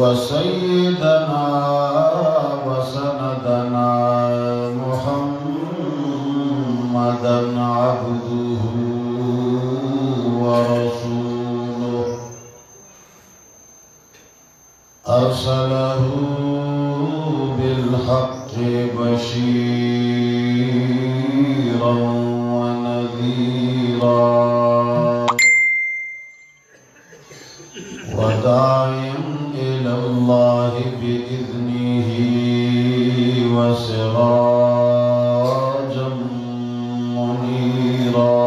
وسيدنا وسندنا محمدا عبده ورسوله أرسله بالحق بشيرا ونذيرا وداعيا إلى الله بإذنه وسراجا منيرا.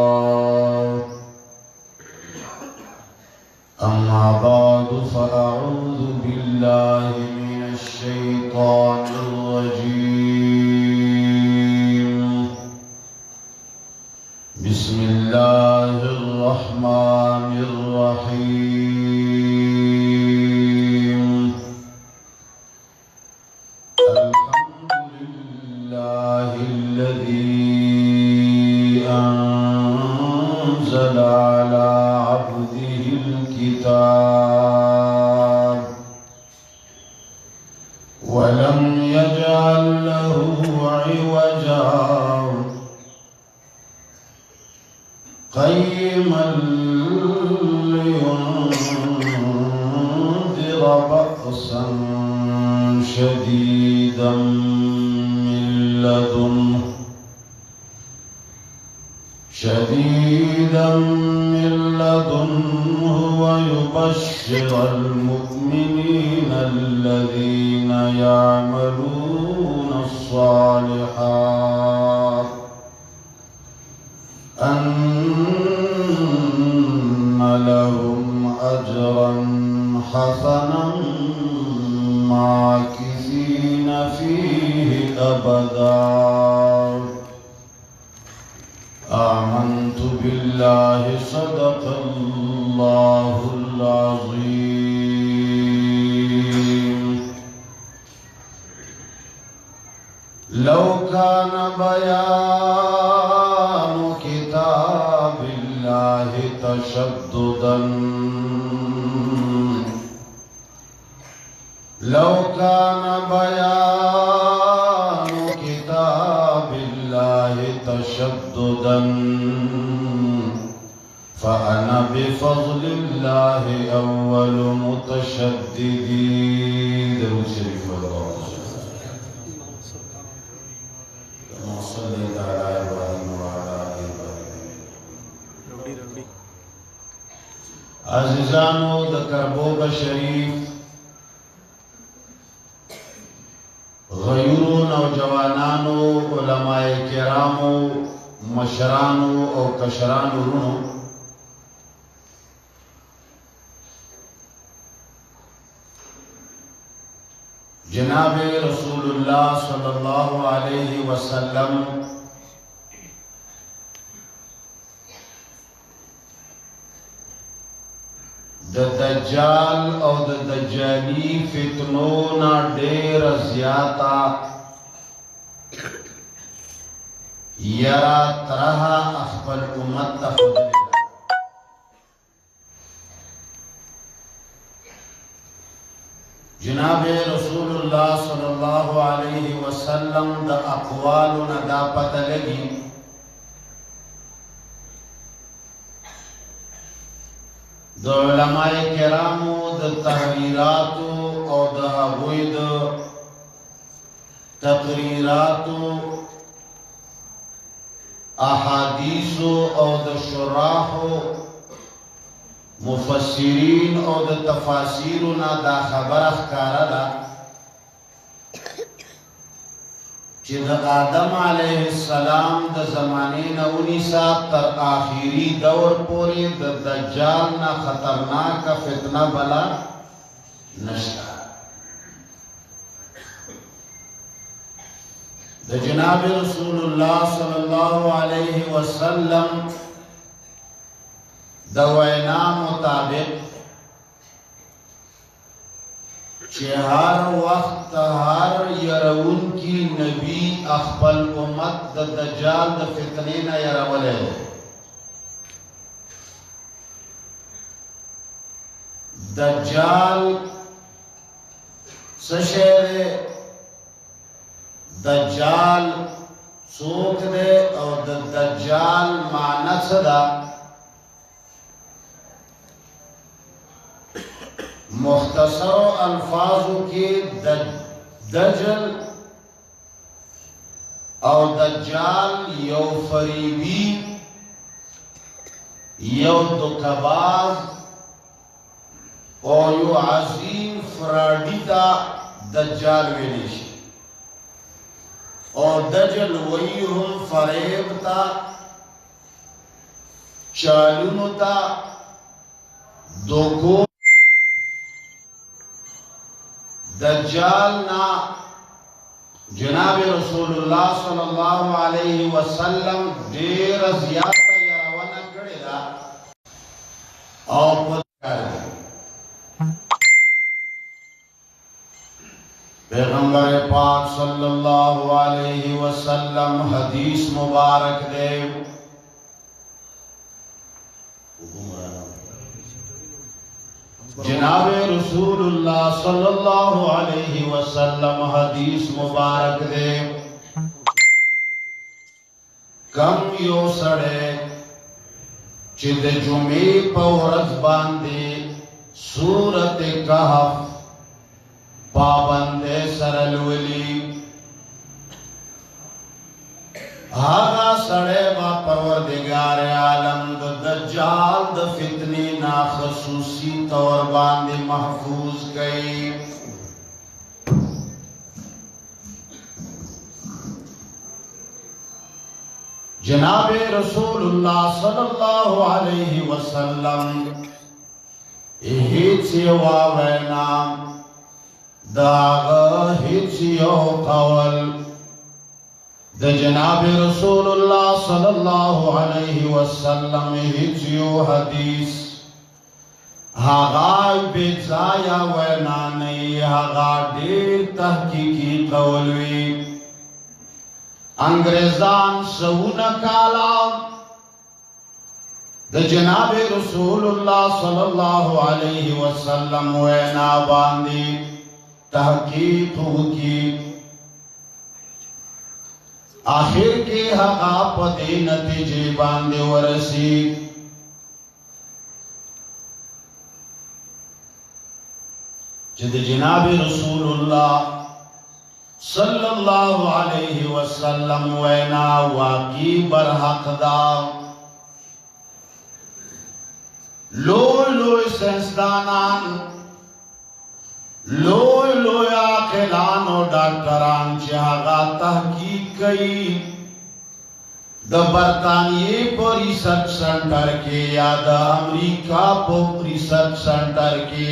أما بعد فأعوذ بالله من الشيطان الرجيم. بسم الله الرحمن الرحيم. الحمد لله الذي أنزل على عبده الكتاب ولم يجعل له عوجا قيما لينذر بأسا شديدا من لدنه ويبشر المؤمنين الذين يعملون الصالحات أن لهم أجرا حسنا ماكثين فيه أبدا. آمنت بالله صدق الله العظيم. لو كان بيان كتاب الله تشددا لو كان بيان كتاب الله تشددا فأنا بفضل الله أول متشددين. درود شريف عزیزانو د کربوب شریف غیورو نوجوانانو علماء کرامو مشرانو او کشرانو رونو جناب رسول اللہ صلی اللہ علیہ وسلم د دجال او د دجالی فتنونا ډیر زیاتا یرا ترها اخبر امت تفضل. جناب رسول اللہ صلی اللہ علیہ وسلم د اقوالنا دا پتہ لگی د علماء کرامو د تحریراتو او د هغوی د تقریراتو احادیثو او د شراحو مفسرین او د تفاسیرنا دا خبر ښکاره ده چې د آدم علیه السلام د زمانې نه ونیسه تر آخري دور پورې د دجال نه خطرناکه فتنه بله نشته. د جناب رسول الله صلی الله علیه وسلم د وینا مطابق چې هر وخت هر يرون کی نبی خپل امت د دجال د فتنې نه يرولې दज्जाल सशेरे दज्जाल सोख दे और दज्जाल मानक सदा मुख्तसर अल्फाजों के दज्जल और दज्जाल यो फरीबी यो दुखबाज और यो अजीम फ्राडिता दज्जाल वेलिश और दज्जल वही हम फरेबता चालुनता दोको दज्जाल ना जनाब रसूलुल्लाह सल्लल्लाहु अलैहि वसल्लम देर ज़ियादा यरवना करेगा और पैगंबर पाक सल्लल्लाहु अलैहि वसल्लम हदीस मुबारक दे जनाब रसूलुल्लाह सल्लल्लाहु अलैहि वसल्लम हदीस मुबारक दे कम यो सड़े चिद जुमे पौरज बांधे सूरत कहफ पाबंदे सरलवली हागा सड़े बा परवरदिगार आलम दज्जाल द फितने ना खसूसी तौर बांधे महफूज गई जनाबे रसूलुल्लाह सल्लल्लाहु अलैहि वसल्लम हिचिवा वैना दाग हिचियो कवल द जनाबे रसूलुल्लाह सल्लल्लाहु अलैहि वसल्लम हिचियो हदीस हागा बेजाया वैना नहीं हागा देर तहकीकी कवलवी अंग्रेजान सऊना काला द जनाबे रसूलुल्लाह सल्लल्लाहु अलैहि वसल्लम वैना बांधी तहकीक की आखिर के हका पते नतीजे बांधे वरसी जिद जनाबे रसूलुल्लाह सल्लल्लाहु अलैहि वसल्लम वैना वाकी बरहकदा लोय लोय सेंसदानान लोय लोय आखिलान और डॉक्टरान चाहगा तहकीक कई द बरतानिये पर रिसर्च सेंटर के या द अमेरिका पर रिसर्च सेंटर के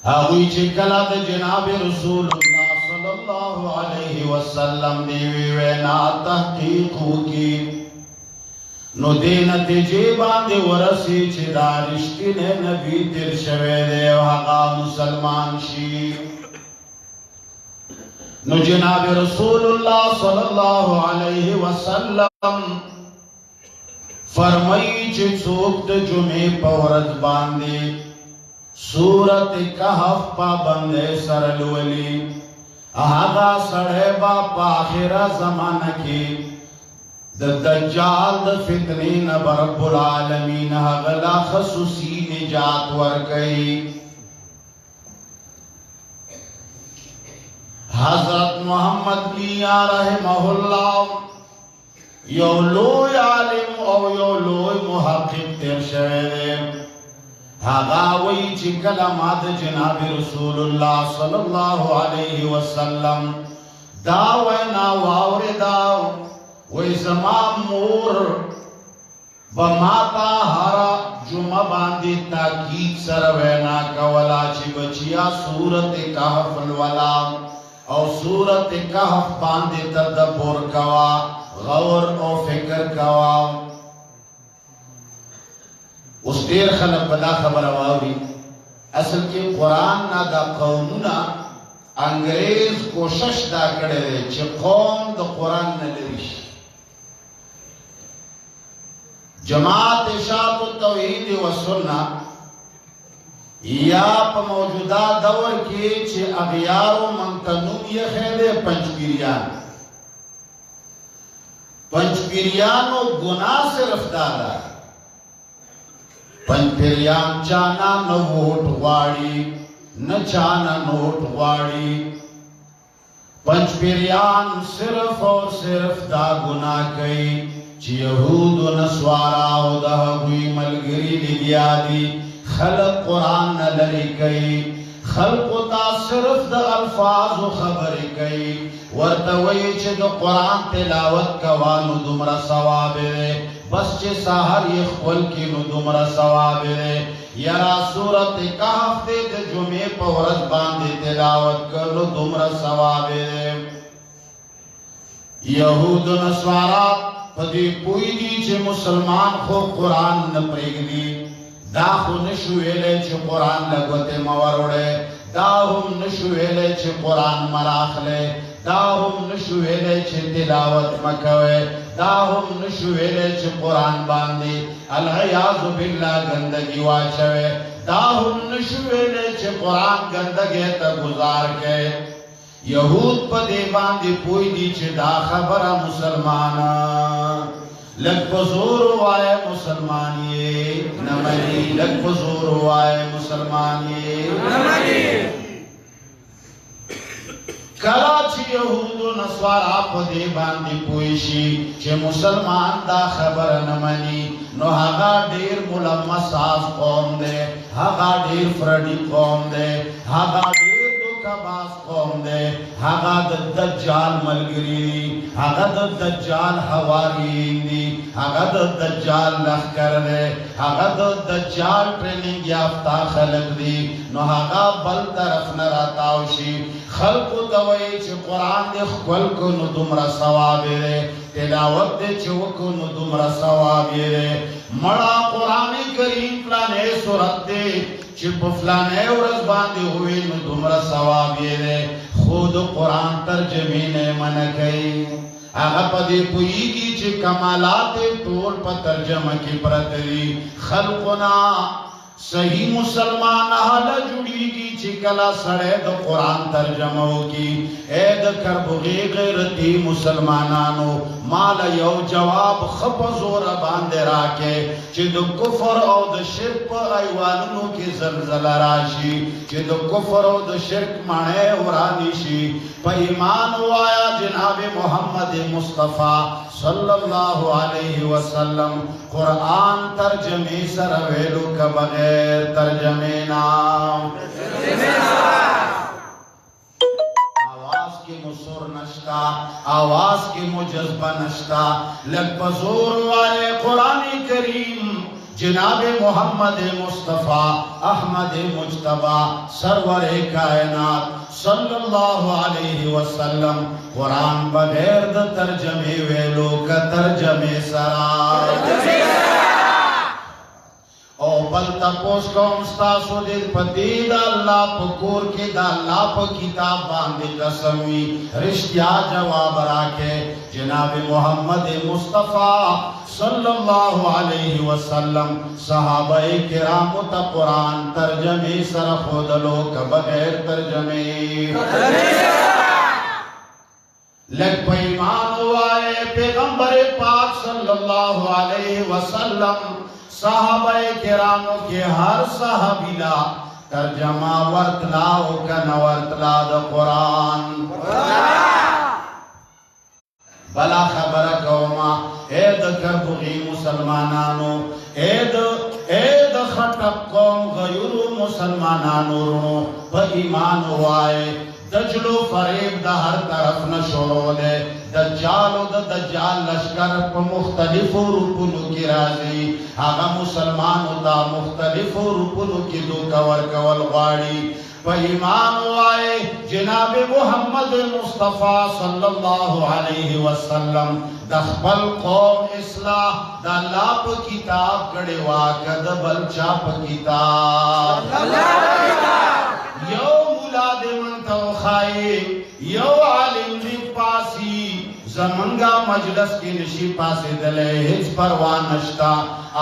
हुई चिकला द जनाबे रसूलुल्लाह सल्लल्लाहु अलैहि वसल्लम देवी वैना तहकीक की नो दे नतीजे बांधे वरसी चिदा रिश्ते ने नबी तिरशवे देव हका मुसलमान शी नो जनाब रसूलुल्लाह सल्लल्लाहु अलैहि वसल्लम फरमाई चे सोक्त जुमे पवरत बांधे सूरत कहफ पाबंदे सरलवली आगा सड़े बापा आखिरा जमाना की दज्जाल द फितने न रब्बुल आलमीन हगला खसूसी निजात वर गई हजरत मोहम्मद मियां रहमहुल्लाह यो लोय आलिम और यो लोय मुहक्किक तिरशवे हागा वही चिकला माद जनाब रसूलुल्लाह सल्लल्लाहु अलैहि वसल्लम दावना वावरे दाव वही जमाम मोर बमाता हरा जुमा बांधी ताकीद सरवैना कवला ची बचिया सूरत कहफ वाला और सूरत कहफ बांधे तदब्बुर कवा गौर और फिक्र कवा उस देर खलक बदा खबर आवावी असल के कुरान ना दा कौमुना अंग्रेज कोशिश दा करे चे कौम द कुरान न लरिश जमात इशाअत तौहीद व सुन्ना یا په موجوده دور کې چې اغیارو منتنوم یې خیده پنجپیریان پنجپیریانو گناہ صرف دادا پنجپیریان چانا نہ ووٹ غواړي نہ چانا نوٹ غواړي پنجپیریان صرف اور صرف دا گناہ کئی چی یہود و نسوارا و دا ہوئی ملگری لگیا دی خلق قرآن نہ لری کئی خلق تا صرف دا الفاظ و خبر کئی ورطوئی چی دا قرآن تلاوت کوانو دمرا ثواب دے بس چی ساہر یہ خول کی نو دمرا ثواب دے یرا صورت کہف دے دے جمعے پورت باندے تلاوت کرنو دمرا ثواب دے یہود و نسوارا پدی پوئی دی چی مسلمان خو قرآن نپریگ دی دا خو نشویلے چی قرآن لگوت موروڑے دا ہم نشویلے چی قرآن مراخلے دا ہم نشویلے چی تلاوت مکوے دا ہم نشویلے چی قرآن باندی العیاذ باللہ گندگی واچوے دا ہم نشویلے چی قرآن گندگی تا گزار کے یہود پا دے باندی پوئی دی چی دا خبر مسلمانا لگ بزور وائے مسلمانی نمانی لگ بزور وائے مسلمانی نمانی کراچی یہود و نسوارا پا دے باندی پوئیشی چے مسلمان دا خبر نمانی نو ہاگا دیر ملمساز قوم دے ہاگا دیر فردی قوم دے ہاگا دیر باس قوم دے ہاگا دجال ملگری ہاگا دجال حوارین دی ہاگا دجال لخکر دے ہاگا دجال ٹریننگ یافتہ خلق دی نو ہاگا بل طرف نراتاوشی خلق دوئی چھ قرآن دے خل کو نو دمرا ثواب دے تلاوت دے چوکو نو دمرا ثواب دے مڑا قرآن کریم پلانے سورت دے چپ فلانے ورز باندے ہوئے نو دمرا ثواب یہ دے خود قرآن ترجمین من گئی آغا پا دے پوئی کی چھ کمالات طول پا ترجمہ کی پرتری خلقنا صحیح مسلمان حالا جڑی کی چکلا سڑے دو قرآن ترجمہ ہوگی اے دکر بغی غیرتی مسلمانانو مالا یو جواب خپ زور باندے راکے چی دو کفر او دو شرک پا ایوانونو کی زلزلہ راشی چی دو کفر او دو شرک مانے ورانیشی پا ایمان ہوایا جناب محمد مصطفیٰ صلی اللہ علیہ وسلم قرآن ترجمی سر ویلو کا بغیر ترجمے نام آواز کی مصور نشتا آواز کی مجذبہ نشتا لگ بزور والے قرآن کریم جناب محمد مصطفیٰ احمد مجتبہ سرور کائنات صلی اللہ علیہ وسلم قرآن بغیر دا ترجمے ویلو کا ترجمے سرا او بلتا پوس کوم ستاسو دید پتی دا اللہ پکور کے دا اللہ پا کتاب باندے قسمی رشتیا جواب راکے جناب محمد مصطفیٰ صلی اللہ علیہ وسلم صحابہ کرام تا قرآن ترجمے سر خودلو کا بغیر ترجمے لگ پا ایمان ہوئے پیغمبر پاک صلی اللہ علیہ وسلم صحابہ کراموں کے ہر صحابیلا ترجمہ ورطلاو کن ورطلا دا قرآن بلا خبر قوما اے دا کربغی مسلمانانو اے دا خطب قوم غیرو مسلمانانو رنو پا ایمان ہوئے دجلو فریب دا ہر طرف نشورو دے دجال و دا دجال لشکر پا مختلف روپنو کی رازی آگا مسلمانو دا مختلف روپنو کی دو کور کول غاڑی پا ایمان آئے جناب محمد مصطفیٰ صلی اللہ علیہ وسلم دخبل قوم اصلاح دا اللہ پا کتاب کڑے واقع دا بلچا پا کتاب یو مولاد منتو خائے یو عالم دی پاسی زمنگا مجلس کی نشی پاسے دلے ہچ پروان نشتا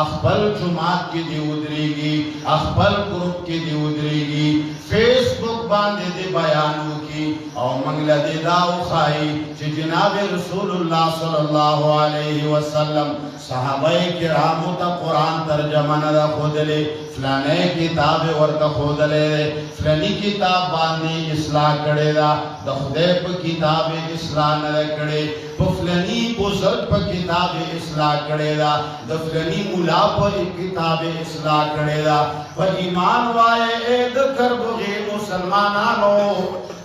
اخبر جماعت کی دی ادریگی اخبر گروپ کی دی ادریگی فیس بک باندے دے بیانو کی او منگلہ دے داو خائی چی جناب رسول اللہ صلی اللہ علیہ وسلم صحابہ کرامو تا قرآن ترجمہ ندا خودلے فلانے کتاب ورطا خودلے فلانی کتاب باندے اصلاح کڑے دا دخدیب کتاب اصلاح ندا کڑے فلانی بزرگ پا کتاب اصلاح کڑے دا دفلانی مولا پر کتاب اصلاح کڑے دا و ایمان وائے اید کربغی مسلمانانو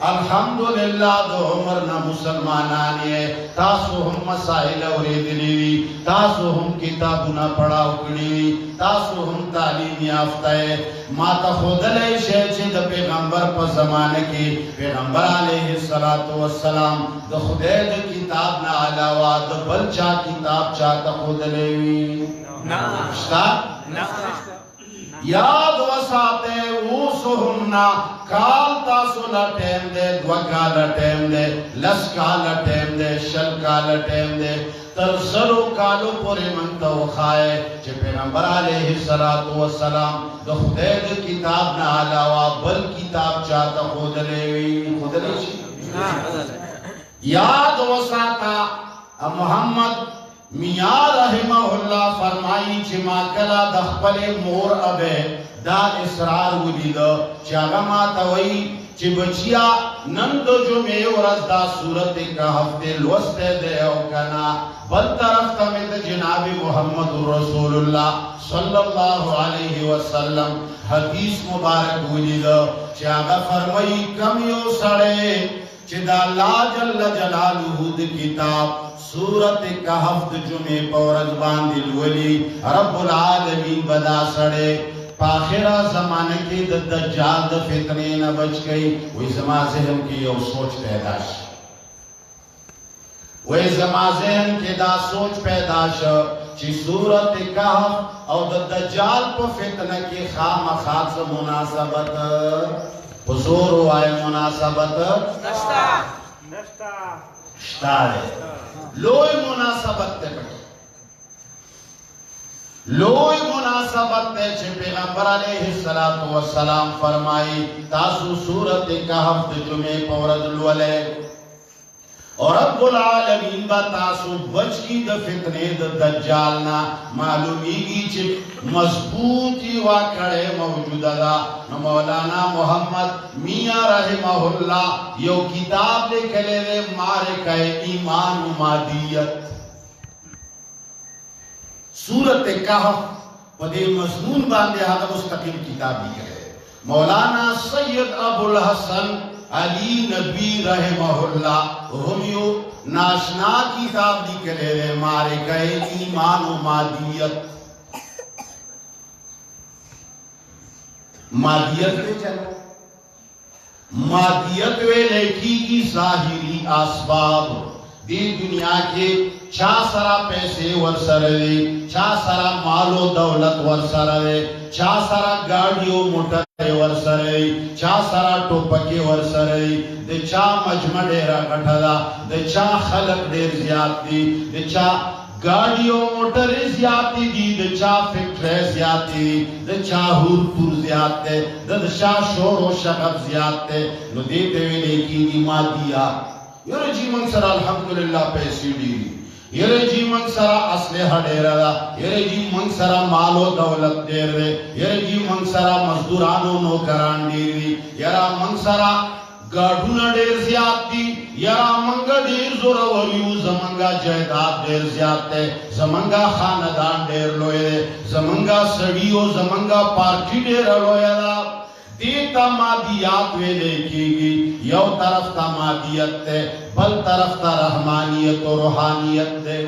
الحمدللہ دو عمرنا مسلمانانی ہے تاسو ہم مسائل ورید لیوی تاسو ہم کتابنا پڑھاو کڑیوی تاسو ہم تعلیم یافتہ ہے ماتا خودلے شیچے دا پیغمبر پا زمانے کی پیغمبر علیہ السلام دا خودے دا کتاب نا علاوہ دا بلچا کتاب چاہتا خودلیوی شتا یاد وساتے اوسہمنا کال تاسو لٹیم دے دوکا لٹیم دے لس کال لٹیم دے شل کال لٹیم دے ترسلو کالو پوری منتو خائے چے پیغمبر علیہ السلام دا خدے دا کتاب نا علاوہ بل کتاب چاہتا خود لیوی خود لیوی یاد وساتا محمد میاں رحمہ اللہ فرمائی چی ما کلا دخپل مور ابے دا اسرار ولید چاگا ما توئی چی بچیا نند جو میں ورز دا صورت کا ہفتے لوستے دے او کنا بل طرف تمید جناب محمد رسول اللہ صلی اللہ علیہ وسلم حدیث مبارک ولید چاگا فرمائی کم یو سڑے چی دا اللہ جل جلالہ دا کتاب سورت کہف جمعے پورز باندل ولی رب العالمین بدا سڑے پاخرہ زمانے کی دجال دا فتنے نہ بچ گئی وہی زمان ذہن کی یو سوچ پیداش وہی زمان ذہن کی دا سوچ پیداش چی سورت کہف او دجال پا فتنہ کی خام خاص مناسبت حضور ہوئے مناسبت نشتا ہے لوئی مناسبت تے بڑی لوئی مناسبت تے چھے پیغمبر علیہ السلام فرمائی تاسو سورت کہف جمعے پورد الولے اور رب العالمین با تاسو بچ کی دا فتنے دا دجالنا معلومی گی چھے مضبوطی واقعے موجودہ دا مولانا محمد میاں رحمہ اللہ یو کتاب لے کلے دے مارکہ ایمان و مادیت سورت کہف پدے مضمون باندے ہاں مستقل کتاب بھی کرے مولانا سید ابو الحسن علی نبی رحمہ اللہ ہمیو ناشنا کتاب نکلے رہے مارے گئے ایمان و مادیت مادیت لے چلو مادیت وے لکھی کی ظاہری اسباب دی دنیا کے چا سرا پیسے ورسرے چا سرا مال و دولت ورسرے چا سرا گاڑیوں موٹر ورسرے چا سرا ٹوپکے ورسرے دے چا مجمع ڈیرا کٹھدا دے چا خلق دیر زیادتی دے چا گاڑیوں موٹر زیادتی دی دے چا فکر زیادتی دے چا ہور پور زیادتے دے چا شور و شغب زیادتے نو دیتے ہوئے لیکی دی مادیات یرے جی من سرا الحمدللہ پیسی دیری یرے جی من سرا اسلحہ ڈیرہ دا یرے جی من سرا مال و دولت دیر دے یرے جی من سرا مزدوران و نوکران دیری یرا من سرا گاڑونا دیر زیادتی یرا منگا دیر زوروریو زمنگا جائداد دیر زیادتے زمنگا خاندان دیر لوئے دے زمنگا سڑیو زمنگا پارٹی دیر لوئے دا دیتا مادیات وے دیکھی گی یو طرف تا مادیت تے بل طرف تا رحمانیت و روحانیت تے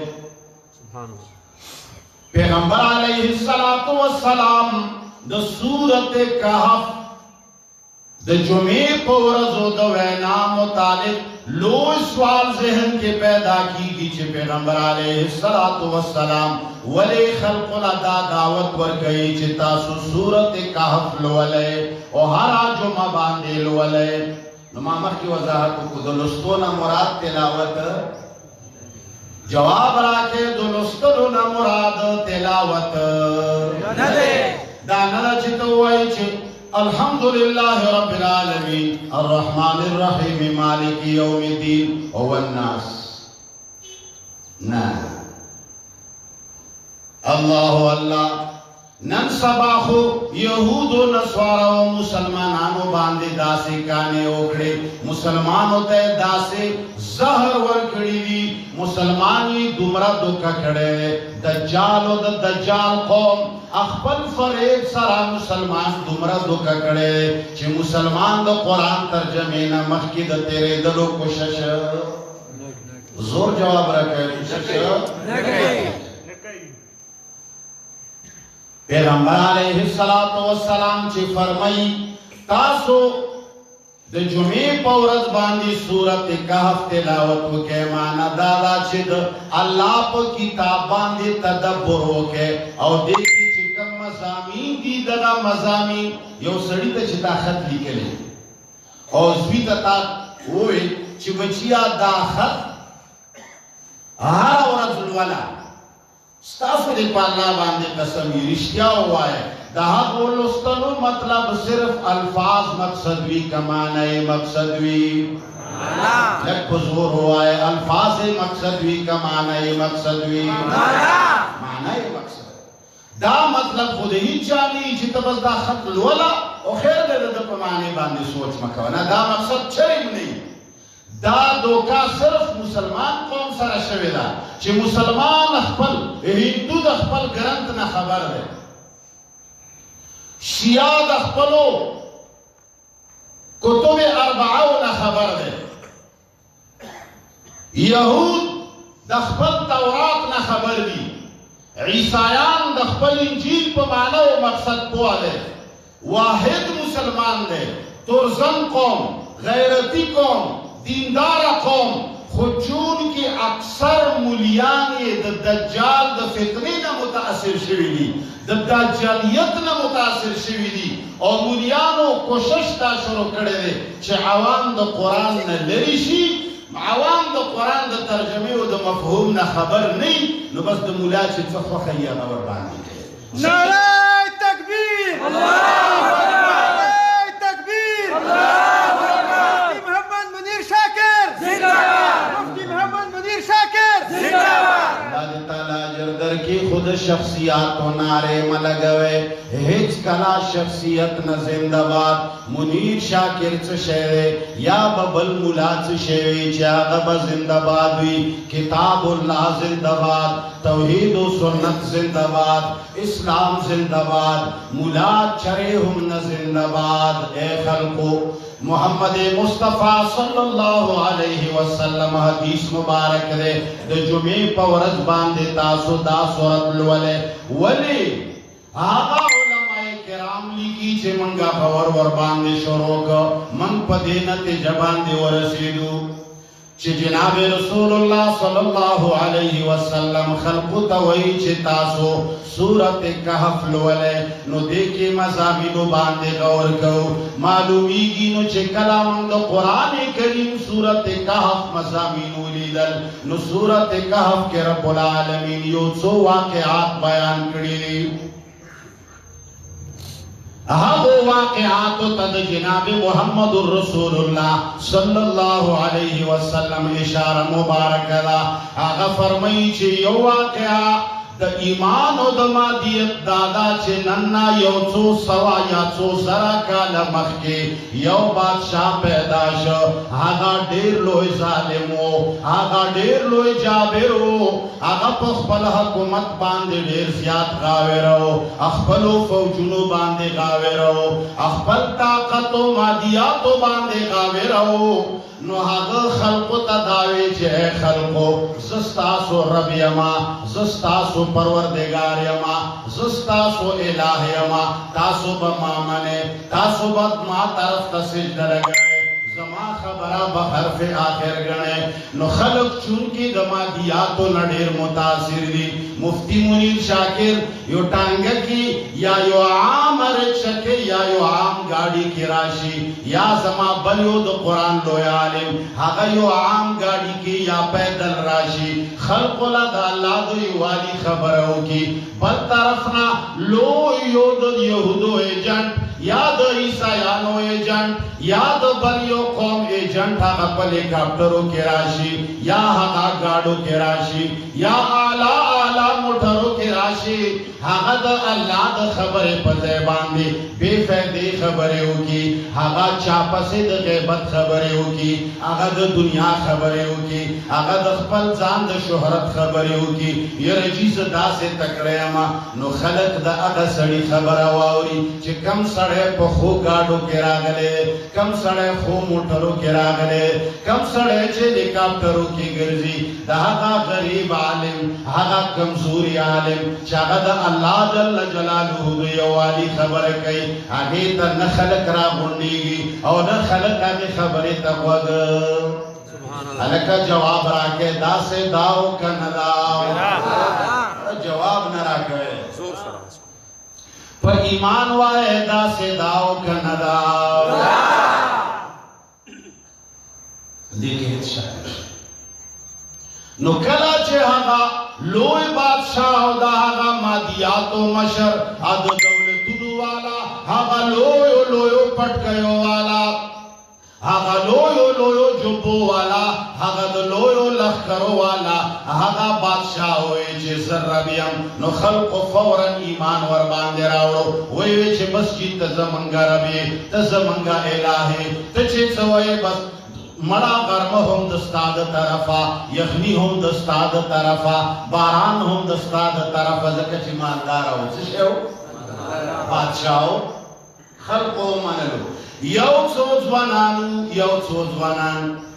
پیغمبر علیہ السلام دا سورت کہف دا جمعے پورزو دا وینا مطالب لوئی سوال ذہن کے پیدا کی گی چھے پیغمبر علیہ السلام ولی خلق لدا دعوت ورگئی چھے تاسو سورت کہف لولے اور ہر آجو باندے لولے نمامر کی وضاحت کو دلستونا مراد تلاوت جواب راکے دلستلو نا مراد تلاوت دانا چتوائی چھ الحمدللہ رب العالمین الرحمن الرحیم مالک یوم الدین او الناس نا اللہ اللہ نن سباخو یہود و نصوارا و مسلمانانو باندے داسے کانے اوکڑے مسلمانو تے داسے زہر ورکڑی دی مسلمانی دمرا دکا کڑے دجال و دجال قوم اخبر فریب سرا مسلمان دمرا دکا کڑے چھ مسلمان دا قرآن ترجمین مخی دا تیرے دلو کشش زور جواب رکھے کشش پیغمبر علیہ السلام چی فرمائی تاسو د جمعی پورز باندی سورت کہف تلاوت وکے مانا دادا چی د اللہ پا کتاب باندی تدبر وکے او دیکھی چی کم مزامین دی دا مزامین یو سڑی تا چی تا خط لکلے او زوی تا ہوئی چی بچیا دا خط ہر ورز الولا ستاسو دی پا اللہ باندے قسمی رشتیا ہوا ہے دہا بولستنو مطلب صرف الفاظ مقصدوی کمانائی مقصدوی لک بزور ہوا ہے الفاظ مقصدوی کمانائی مقصدوی معنائی مقصد دا مطلب خود ہی چالی جتا بس دا خط لولا او خیر دے دا پا معنی باندے سوچ مکونا دا مقصد چرم نہیں دا دوکا صرف مسلمان قوم سر شوی دا چی مسلمان اخپل ہندو دا اخپل گرنت نا خبر دے شیعہ دا اخپلو کتب اربعو نا خبر دے یہود دا اخپل تورات نا خبر دی عیسائیان دا اخپل انجیل پا معنی و مقصد پوا دے واحد مسلمان دے ترزن قوم غیرتی قوم دیندار قوم خجون کی اکثر مولیانی دا دجال دا فتنی نا متاثر شوی دی دا دجالیت نا متاثر شوی دی اور مولیانو کوشش تا شروع کردے دے چھ عوام دا قرآن نا لریشی عوام دا قرآن دا ترجمه و دا مفہوم نا خبر نہیں نو بس دا مولا چھ فخو خیہ نور باندی دے نعرہ تکبیر اللہ نعرہ تکبیر اللہ کی خود شخصیات و نعرے ملگوے ہچ کلا شخصیت نا زندہ باد منیر شاکر چھ شہرے یا ببل ملا چھ شہرے چاہتا با زندہ باد ہوئی کتاب اللہ زندہ باد توحید و سنت زندہ باد اسلام زندہ باد ملا چرے ہم نا زندہ باد اے خلقو محمد مصطفیٰ صلی اللہ علیہ وسلم حدیث مبارک دے دے جمعی پورز باندے تاسو دا سورت لولے ولی آقا علماء کرام لکی چھے منگا خور ور باندے شروع کا من پدینت جباندے ورسیدو چھے جناب رسول اللہ صلی اللہ علیہ وسلم خلق توئی چھے تاسو سورت کہف لولے نو دیکھے مضامینو باندے غور کرو معلومی گی نو چھے کلام دا قرآن کریم سورت کہف مضامینو لیدل نو سورت کہف کے رب العالمین یو سو واقعات بیان کری لی وہ واقعات تد جناب محمد الرسول اللہ صلی اللہ علیہ وسلم اشارہ مبارک دا آغا فرمائی چھے یو واقعہ دا ایمان و دا مادیت دادا چھے ننا یو چو سوا یا چو سرا کالا مخ کے یو بادشاہ پیدا شو آغا دیر لوئی ظالمو آغا دیر لوئی جابرو آغا پخبل حکومت باندے دیر زیاد غاویرو اخبلو فوجنو باندے غاویرو اخبل طاقت و مادیات باندے غاویرو نو آغا خلقو تداوی چھے خلقو زستاسو رب یما زستاسو پروردگار یما زستاسو الہ یما تاسو بمامنے تاسو بما طرف تسجد لگئے زمان خبرہ بحرف آخر گنے نو خلق چونکی دمادیاتو نڈیر متاثر دی مفتی منیر شاکر یو ٹانگا کی یا یو عام رکشہ کے یا یو عام گاڑی کی راشی या जमा बलियो दो कुरान लोया आलिम हागा यो आम गाड़ी की या पैदल राशि खल्क दा अल्लाह दो वाली खबर होगी बल तरफना लो यो दो यहूदो एजेंट याद ईसायानो एजेंट याद बलियो कौम एजेंट हागा हेलीकॉप्टरों के राशि या हागा गाड़ो के राशि या आला आला मोटरों के राशि हागा द अल्लाह द खबरे पते बांधे बेफायदे खबरें होगी हागा चापसे द गैबत खबरें होगी हागा द दुनिया खबरें होगी हागा द खपल जान द शोहरत खबरें होगी ये रजीस दा से तकड़े अमा नो खलक द अगा सड़ी खबर आवाउरी चे कम सड़े पखो गाड़ो के रागले कम सड़े खो मोटरों के रागले कम सड़े चे हेलीकॉप्टरों की गर्जी हागा गरीब आलिम हागा कमजोरी आलिम चागा द अल्लाह जल्ल जलालुहु यो वाली खबर कई आगे त न खलक रा मुंडीगी और न खलक आगे खबरे तवग अलका जवाब राके दा से दाओ का नदाओ जवाब न राके पर ईमान वाए दा से दाओ का नदाओ देखिए शायद नुकला चे हागा लोय बादशाह दा हागा मादियातो मशर आदो दौलतुनु वाला हागा लोयो लोयो पटकयो वाला हागा लोयो लोयो जुब्बो वाला हागा दो लोयो लखकरो वाला हागा बादशाह होए चे जर्रबियम नो खल्क फौरन ईमान वर बांधे रावड़ो होए चे मस्जिद तजमंगा रबी तजमंगा इलाहे तचे सवए बस मड़ा गर्म हम दस्ताद तरफा यखनी हम दस्ताद तरफा बारान हम दस्ताद तरफा जकच ईमानदार हो सिशेव बादशाह खल्को मनलो यो सोजवानान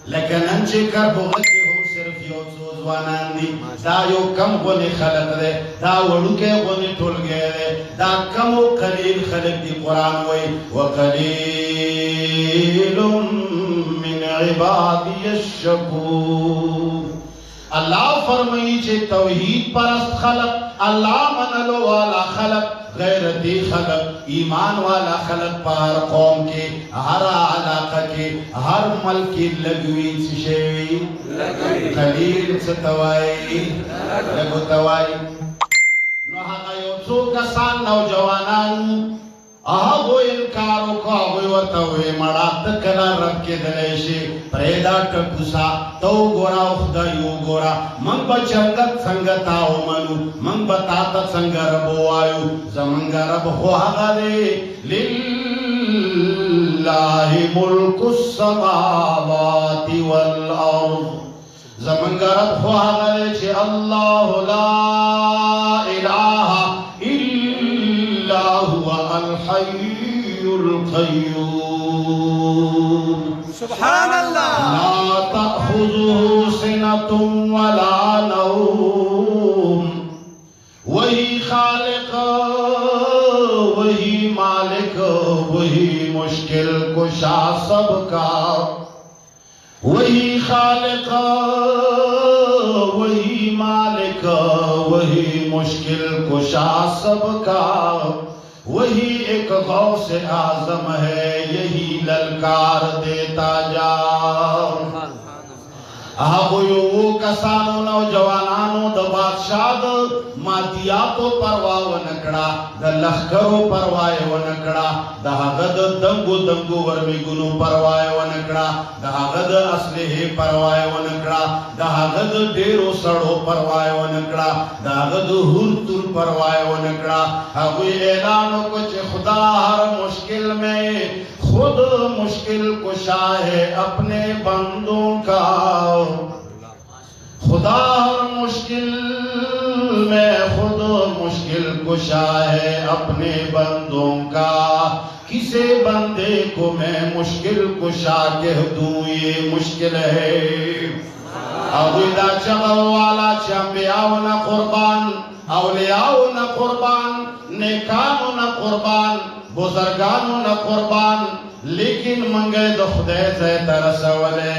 लेकिन अंचे कर भोगते हो सिर्फ यो सोजवानान दी दा यो कम गोने खलक दे दा वडू के गोने टोल गए दा कम ओ कलील खलक दी कुरान वही व कलीलुम इबादी शकूर अल्लाह फरमाई चे तौहीद परस्त खलक अल्लाह मनलो वाला खलक गैरती खलक ईमान वाला खलक पर कौम के हर इलाका के हर मल की लगवी शेवी कलील से तवाई लगो तवाई नहागा यो सो कसान नौजवानान आहा वो इनकारों का वो वरतावे मड़ा तकला रब के दलेशे प्रेदा टकुसा तो गोरा खुदा यो गोरा मंग बचंगत संगता ओ मनु मंग बताता संगरबो आयु जमंगा रब हो हागले लिल्लाहि मुल्कुस समावाति वल अर्द जमंगा रब हो हागले छे अल्लाह ला इलाहा अल-हय्युल क़य्यूम सुभान अल्लाह ला तअखुज़ुहु सिनतुन वला नौम वही खालिक वही मालिक वही मुश्किल कुशा सबका वही खालिक वही मालिक वही मुश्किल कुशा सबका वही एक गौस आजम है यही ललकार देता जा वो कसानो नौजवानानो द बादशाह मादियातो परवाह वनकड़ा द लखकरो परवाह वनकड़ा द हगद दंगो दंगो वर्मी गुनो परवाह वनकड़ा द हगद असलहे परवाह वनकड़ा द हगद डेरो सड़ो परवाह वनकड़ा द हगद हुरतुल परवाह वनकड़ा हगु ऐलान कुछ खुदा हर मुश्किल में खुद मुश्किल कुशा है अपने बंदों का खुदा हर मुश्किल में खुद मुश्किल कुशा है अपने बंदों का किसे बंदे को मैं मुश्किल कुशा कह दूं ये मुश्किल है अविदा चलो वाला चंबियाओ न कुर्बान औलियाओ न कुर्बान नेकानो न कुर्बान बुजुर्गानो न कुर्बान लेकिन मंगे दो खुदे से तरसवले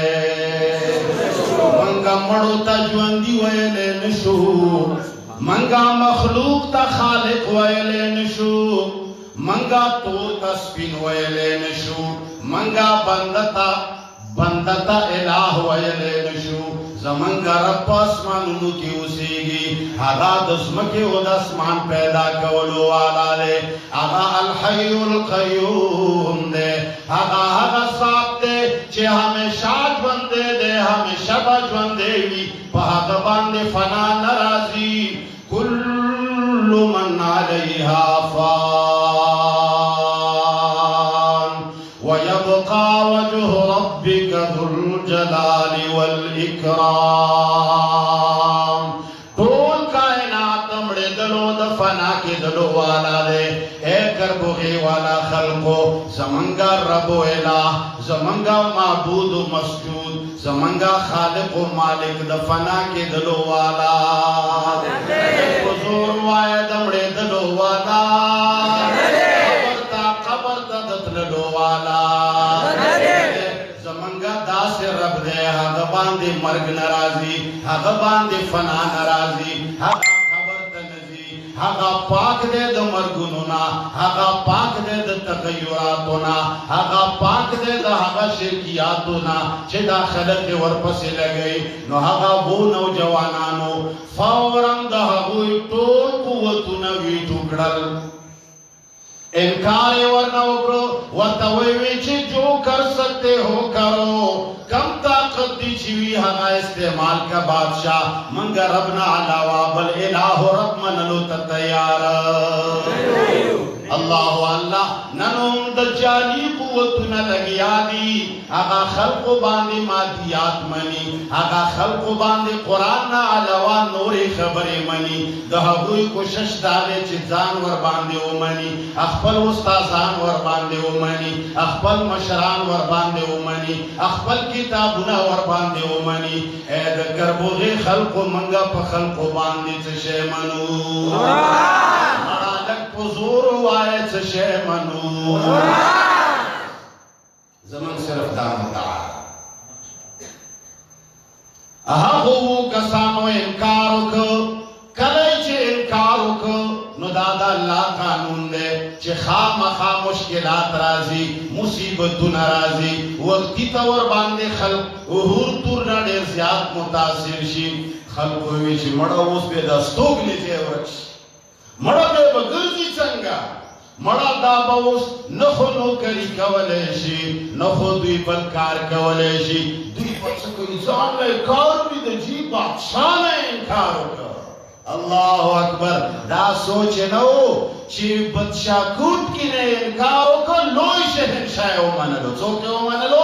मंगा मड़ो तजवंदी वयले नशू मंगा मखलूक ता खालिक वयले नशू मंगा तो तस्बिन वयले नशू منگا بندتا الہ ویلے نشو زمنگا رب اسمانونو کی اسیگی آغا دسمکی و دسمان پیدا کولو والا دے آغا الحی القیوم دے آغا صاحب دے چے ہمیشہ جوندے دے ہمیشہ با جوندے وی پاہد باندے فنا نرازی کل من علیہا فان ویبقا وجہ ربک ذو الجلال والإکرام طول کائنات مڑے دلو دفنا کے دلو والا دے اے کربوغی والا خلقو زمنگا رب و الہ زمنگا معبود و مسجود زمنگا خالق و مالک دفنا کے دلو والا حضور وائے دمڑے دلو والا قبر تا دتلو والا زمنگا دا سے رب دے آگا باندے مرگ نرازی آگا باندے فنا نرازی آگا خبر تنزی آگا پاک دے دا مرگنونا آگا پاک دے دا تغیراتونا آگا پاک دے دا آگا شرکیاتونا چھے دا خلق ورپسے لگئی نو آگا وہ نوجوانانو فوراں دا آگوی ٹول قوتونا وی ٹکڑل انکار ورنہ اکرو وطویوی چی جو کر سکتے ہو کرو کم طاقت دی چیوی ہنگا استعمال کا بادشاہ منگا ربنا علاوہ بل الہ رب منلو تتیار اللہ اللہ ننوم دجالی قوتنا لگیا دی آگا خلق باندے مادیات منی آگا خلق باندے قرآن علاوہ نور خبر منی دہوئی کوشش دارے چی جانور باندے او منی اخپل استازان ور باندے او منی اخپل مشران ور باندے او منی اخپل کتابنا ور باندے او منی اے دکر بوغی خلق منگا پا خلق باندے چشے منو مرادک پزور وائے چشے منو زمن صرف دامتا اہو کسانو انکارو کو کلی چے انکارو کو نو دادا اللہ قانون دے چے خام خام مشکلات رازی مصیبتو نرازی وقتی طور باندے خلق اہور تورنا دیر زیاد متاثر شی خلق ہوئی چے مڑا اس بے دستوگ لیتے ورکش مڑا بے بگرزی چنگا مڑا دابا اس نخو نوکری کولے شی نخو دوی بلکار کولے شی دوی بچکو انسان لے کار بھی دے جی بادشاہ نے انکارو کر اللہ اکبر دا سوچے نو چی بدشاہ کوٹ کی نے انکارو کو لوئی شہنشاہ او منلو چوکے او منلو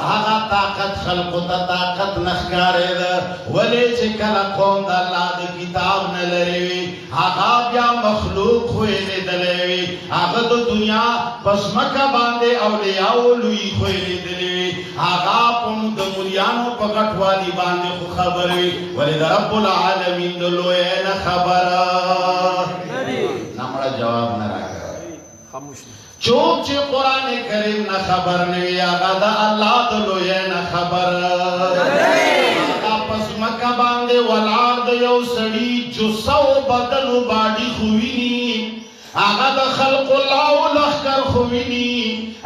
آغا طاقت خلقو تا طاقت نخکارے دا ولی چی کلا قوم دا اللہ دا کتاب نلریوی آغا بیا مخلوق ہوئے لے دلیوی آغا دا دنیا پس مکہ باندے اولیاء لوئی ہوئے لے دلیوی آغا پم دا مریانو پگٹ والی باندے خو خبروی ولی دا رب العالمین دلوئے نا خبر نمڑا جواب نہ رکھا چوک چے قرآن کریم نا خبر نوی آگا دا اللہ دلوئے نا خبر آگا پس مکہ باندے والعاد یو سڑی جو سو بدن و باڑی خوینی آگا دا خلق اللہ لخکر خوینی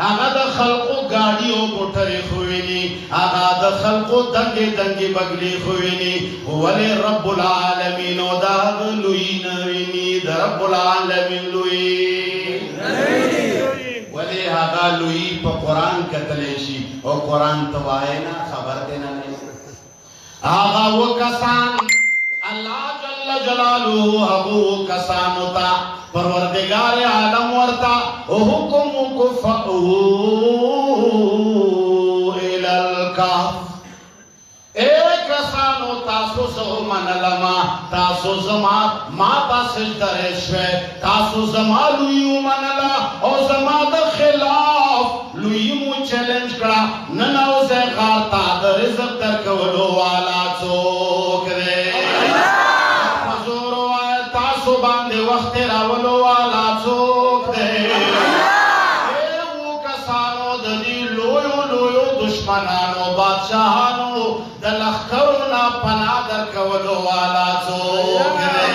آگا دا خلق گاڑی و بوٹر خوینی آگا دا خلق دنگی دنگی بگلی خوینی ولی رب العالمین و دا لوی نوینی دا رب العالمین لوی ولی آگا لوی پا قرآن کتلیشی و قرآن توائینا خبر دینا نہیں آگا وہ کسان اللہ جل جلالو ابو کسانو تا پروردگار عالم ورتا حکم کفعو الالکاف ایک کسانو تاسو سو من لما تاسو زما ما تا سجدر شوے تاسو زما لویو من لا او زما دا خلاف لویو چیلنج کرا نناو سے غارتا دا رزق در کولو والا چوک دے مزورو آئے تاسو باندے وقت راولو والا چوک دے ایو کسانو دنی لویو لویو دشمنانو بادشاہانو دلخکرونا پناہ در کولو والا چوک دے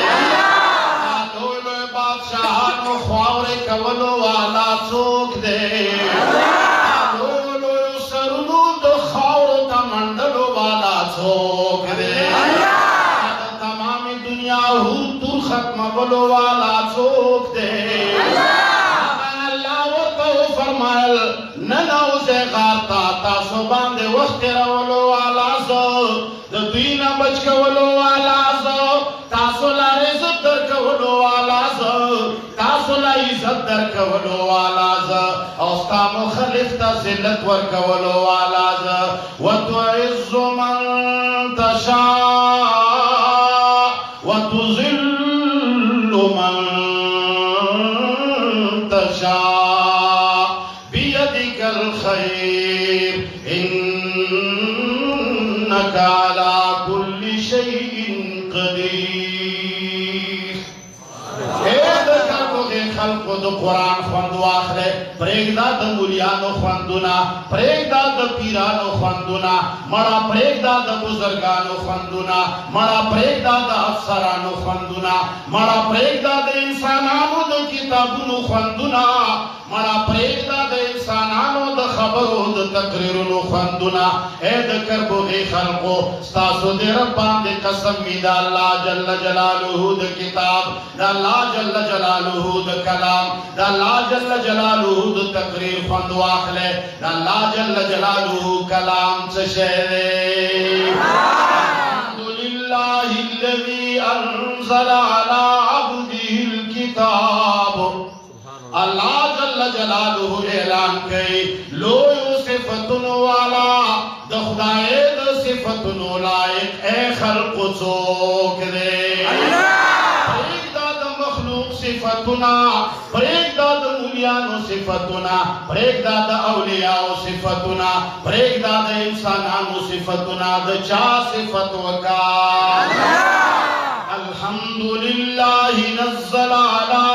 لویو بادشاہانو خواور کولو والا چوک دے کولو والا څوک دی الله ورته فرمایل ننوځئ غار ته تاسو باندې وخت تېرولو والا زه د دوی نه بچ کولو والا زه تاسو له رزق درکولو والا زه تاسو له عزت درکولو والا زه او ستا مخالف ته ذلت ورکولو والا زه وتعز من تشاء وتذل من تشاء بيدك الخير إنك على كل شيء قدير. خلقو د قرآن خوند واخله پریږده د مولیانو خوندونه پریږده د پیرانو خوندونه مړه پریږده د بزرګانو خوندونه مړه پریږده د افسرانو خوندونه مړه پریږده د انسانانو د کتابونو خوندونه مړه پریږده د انسانانو د خبرو د تقریرونو خوندونه اے د کربوغي خلقو ستاسو د رب باندې قسم وي د الله جل جلاله د کتاب د الله جل جلاله د کلام د الله جل جلاله د تقریر خوند واخله د الله جل جلاله کلام څه شی دی الحمدلله الذي انزل على عبده الكتاب اللہ جل جلالہ اعلان کئی لویو صفتنو والا دخدائے دا صفتنو لائق اے خلق چوک دے پریک دا دا مخلوق صفتنا پریک دا دا مولیانو صفتنا پریک دا دا اولیاء صفتنا پریک دا دا انسانانو صفتنا دا چا صفت وکا الحمدللہ نزل على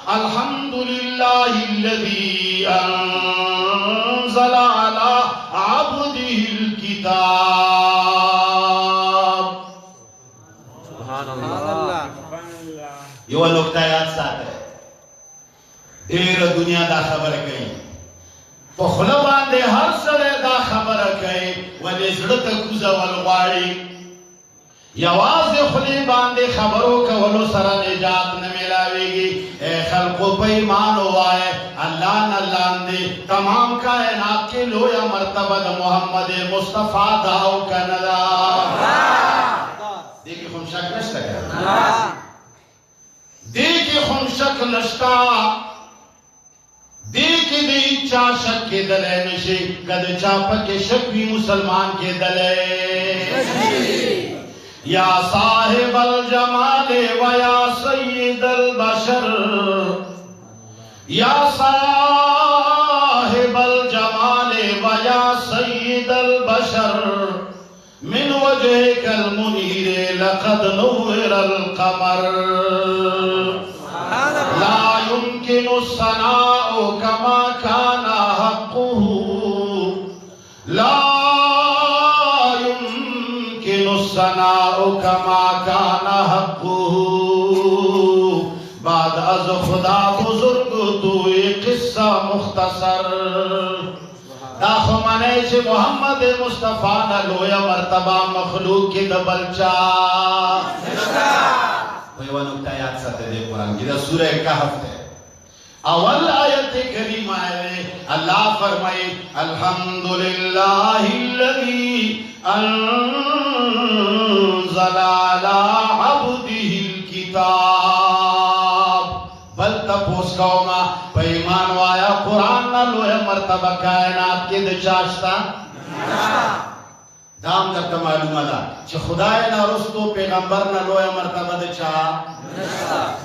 الحمد لله الذي أنزل على عبده الكتاب. سبحان الله. یو نقطه یاد ساته ډېر دنیا دا خبره کوي په خوله باندې هر سړی دا خبره کوي ولې زړه ته کوزه ول غواړي یوازې خولې باندې خبرو کولو سره نجات نه ملاویږي اے خلقو په ایمان ووایه الله نه لاندې تمام کائنات کې لویه مرتبه د محمد مصطفی دا او که نه ده دې کې خو شک نشته که دې کې خو شک نشته دې کې د چا شک کېدلی نشي که د چا پکې شک وي مسلمان کېدلی یا صاحب الجمال و یا سید البشر یا صاحب الجمال و یا سید البشر من وجهك المنير لقد نور القمر لا يمكن الثناء كما كان حقه لا الثناء كما كان حقه بعد از خدا بزرگ توی قصہ مختصر دا خمانے چھ محمد مصطفیٰ نا لویا مرتبہ مخلوق کی دبل چا ویوہ نکتہ یاد ساتے دے قرآن کی دا سورہ کہف ہے اول آیت کریم آئے اللہ فرمائے الحمدللہ الذی انزل على عبده الكتاب بل تپوس قوما پا ایمان وایا قرآن نا لوہ مرتبہ کائنات کے دچاشتا دام در معلومه ده چې خدای نه رستو پیغمبر نه لوی مرتبه ده چا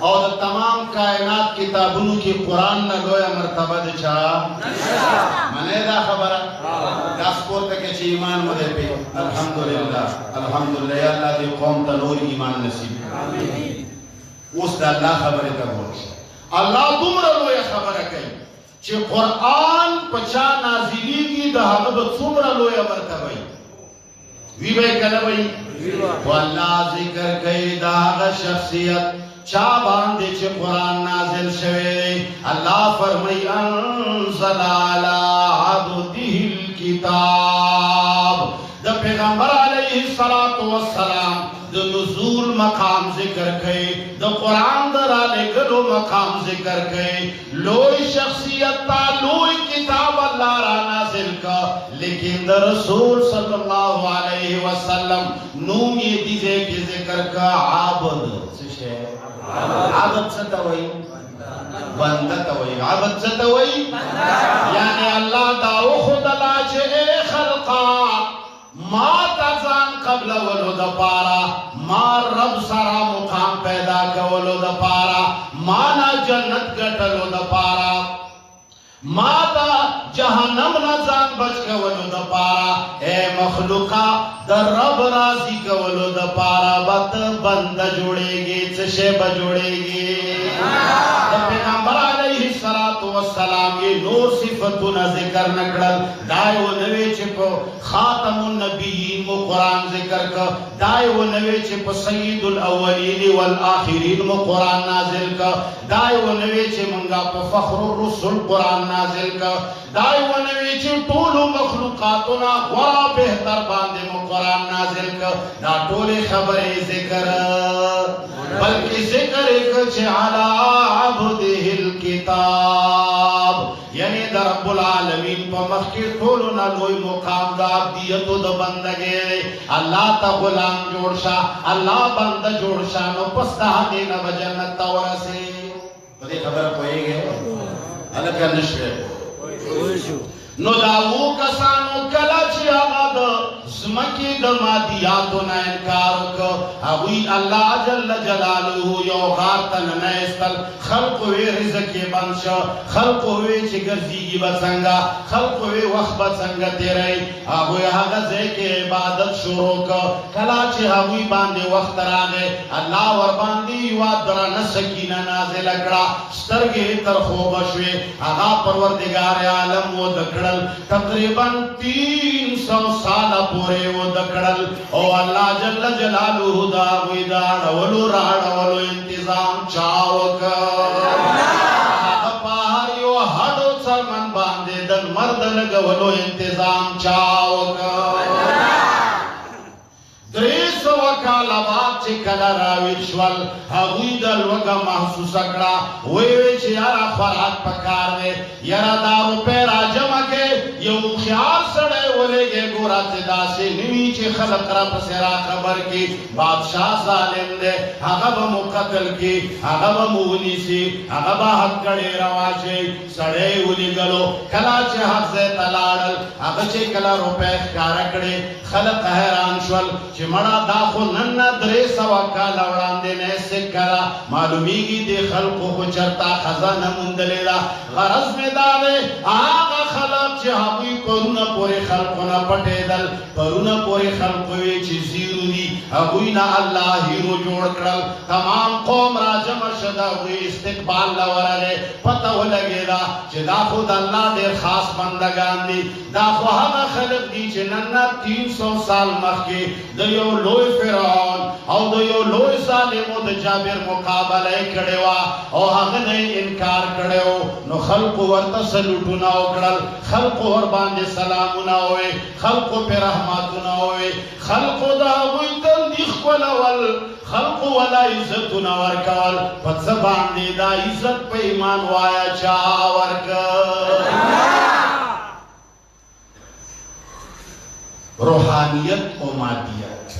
او د تمام کائنات کتابونو کې قرآن نه لوی مرتبه ده چا منه دا خبره دا سپورته کې چې ایمان مو ده پی الحمدلله الحمدلله یا الله دې قوم ته نور ایمان نصیب اوس د الله خبره ته ورشي الله دومره لوی خبره کوي چې قرآن پچا نازلیږي د هغه به څومره لوی مرتبه وي وی بے کلوئی واللہ ذکر کئی داغ شخصیت چا باندے چھ قرآن نازل شوے اللہ فرمائی انزل علی عبدہ الکتاب دا پیغمبر علیہ السلام دا نزول مقام ذکر کئی دا قرآن در آلے گلو مقام ذکر کئی لوئی شخصیت تا لوئی کتاب اللہ را نازل کا لیکن دا رسول صلی اللہ علیہ وسلم نوم یہ دیزے کی ذکر کا عابد عابد ستوئی بندہ توئی عابد ستوئی یعنی اللہ داو خود اللہ چھے اے خلقا ما تزان قبل ولو دا پارا ما رب سرا مقام پیدا کولو دا پارا مانا جنت گٹلو دا پارا ما دا جہنم نزان بچ کولو دا پارا اے مخلوقا دا رب راضی کولو دا پارا بات بند جوڑے گی چشے بجوڑے گی دا پیغمبر علیہ السلام یہ نور صفتنا ذکر نکڑل دائے و نوے چپو خاتم النبیین و قرآن ذکر کا دائے و نوے چپو سید الاولین والآخرین و قرآن نازل کا دائے و نوے چپو منگا پا فخر الرسول قرآن نازل کا دائے و نوے چپو طول مخلوقاتنا ورا بہتر باندے و قرآن نازل کا دا طول خبر ذکر بلکہ ذکر کچھ علی عبدہ الکتاب یعنی دا رب العالمین پا مخیر طولنا لوئی مقام دا عبدیتو دا بندگے اللہ تا غلام جوڑشا اللہ بند جوڑشا نو پستا دینا بجنت تورسے تو دی خبر کوئی گئے علاقہ نشوے نو داو کسانو کلچ آمد زمکی دا مادیاتو نا انکارو کو اوی اللہ جل جلالو یو غارتن نیستل خلقوی رزکی بنشا خلقوی چی گرزیگی بسنگا خلقوی وقت بسنگا تیرئی اوی حغزے کے عبادت شروع کو کلاچی اوی باندے وقت راگے اللہ ور باندی وادرا نسکین نازل اکڑا سترگی ترخو بشوے آغا پروردگار عالم و دکڑا تقریباً 300 سال پورے وہ دکڑل او اللہ جل جلالہ دا ویدہ ڈولو را ڈولو انتظام چاوکا پاہریو ہڈو سرمن باندے دن مرد لگولو انتظام چاوکا دریس وکالا بات چی کلا راویشوال حقوی دل وگا محسوس اکڑا ویوی چی یارا خوراک پکار دے یارا دارو پیرا جمع کے یو خیال سڑے ولے گے گورا زدا سے نوی چی خلق را پسرا خبر کی بادشاہ ظالم دے اغب مقتل کی اغب مغنی سی اغب حق کڑے رواشے سڑے ولی گلو کلا چی حق زی تلاڑل اغب چی کلا روپے کارکڑے خلق حیران شول چی مڑا داخو نن درے سوا کالا وڑاندے نیسے کرا معلومی گی دے خلقو کو چرتا خزانہ مندلیلا غرض میں دارے آغا خلق چی حقوی پرونا پورے خلقونا پٹے دل پرونا پورے خلقوی چی زیرو دی حقوینا اللہ ہیرو جوڑ کرل تمام قوم را جمع شدہ ہوئی استقبال لورلے پتہ ہو لگے دا چی دا خود اللہ دیر خاص بندگان دی دا خو ہم خلق دی چی نن 300 سال مخ کے دیو لوئی فرعون او دیو لوئی ظالمو دا جابر مقابلے کڑے وا او حق نے انکار کڑے ہو نو خلق ورطا سلوٹونا اکڑل خلق ور باندے سلامونا ہوئے خلق پہ رحماتونا ہوئے خلق دا ہوئی تندیخ کو لول خلق والا عزتونا ورکول پت زبان دے دا عزت پہ ایمان وایا چاہ ورکل روحانیت و مادیت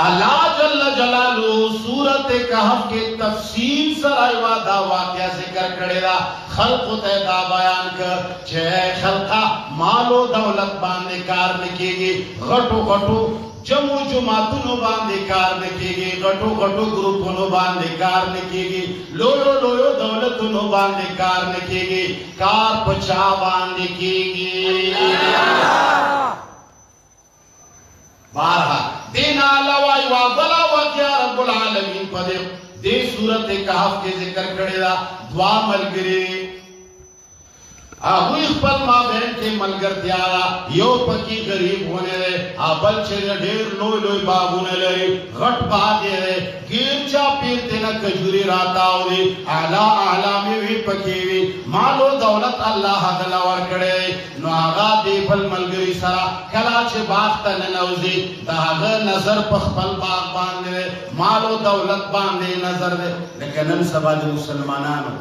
اللہ جل جلالہ سورت کہف کے تفصیل سرائیوہ دا واقعہ ذکر کرے دا خلق تیدا بیان کر چھے خلقہ مال و دولت باندے کار نکے گی غٹو غٹو جمع جماعتونو باندے کار نکے گی غٹو غٹو گروپونو باندے کار نکے گی لویو لویو دولتونو باندے کار نکے گی کار پچا باندے کی گی بارہا دین آلوائی وابلا وکیا رب العالمین پدے دے صورت کہف کے ذکر کرے دا دعا ملگرے آہوی خپل ماں بہن کے ملگر تیارا یو پکی غریب ہونے رہے آبل چھے دیر لوئی لوئی باغونے لرے غٹ باغے رہے گیر چا پیر تینا کجوری راتا ہو دے اعلیٰ میں بھی پکی بھی مال و دولت اللہ حضلہ ور کڑے نو آغا دے پل ملگری سره کله چې باغ ته ننوځي د هغه نظر په خپل باغ باندې مال او دولت باندې نظر دی لکه نن سبا د مسلمانانو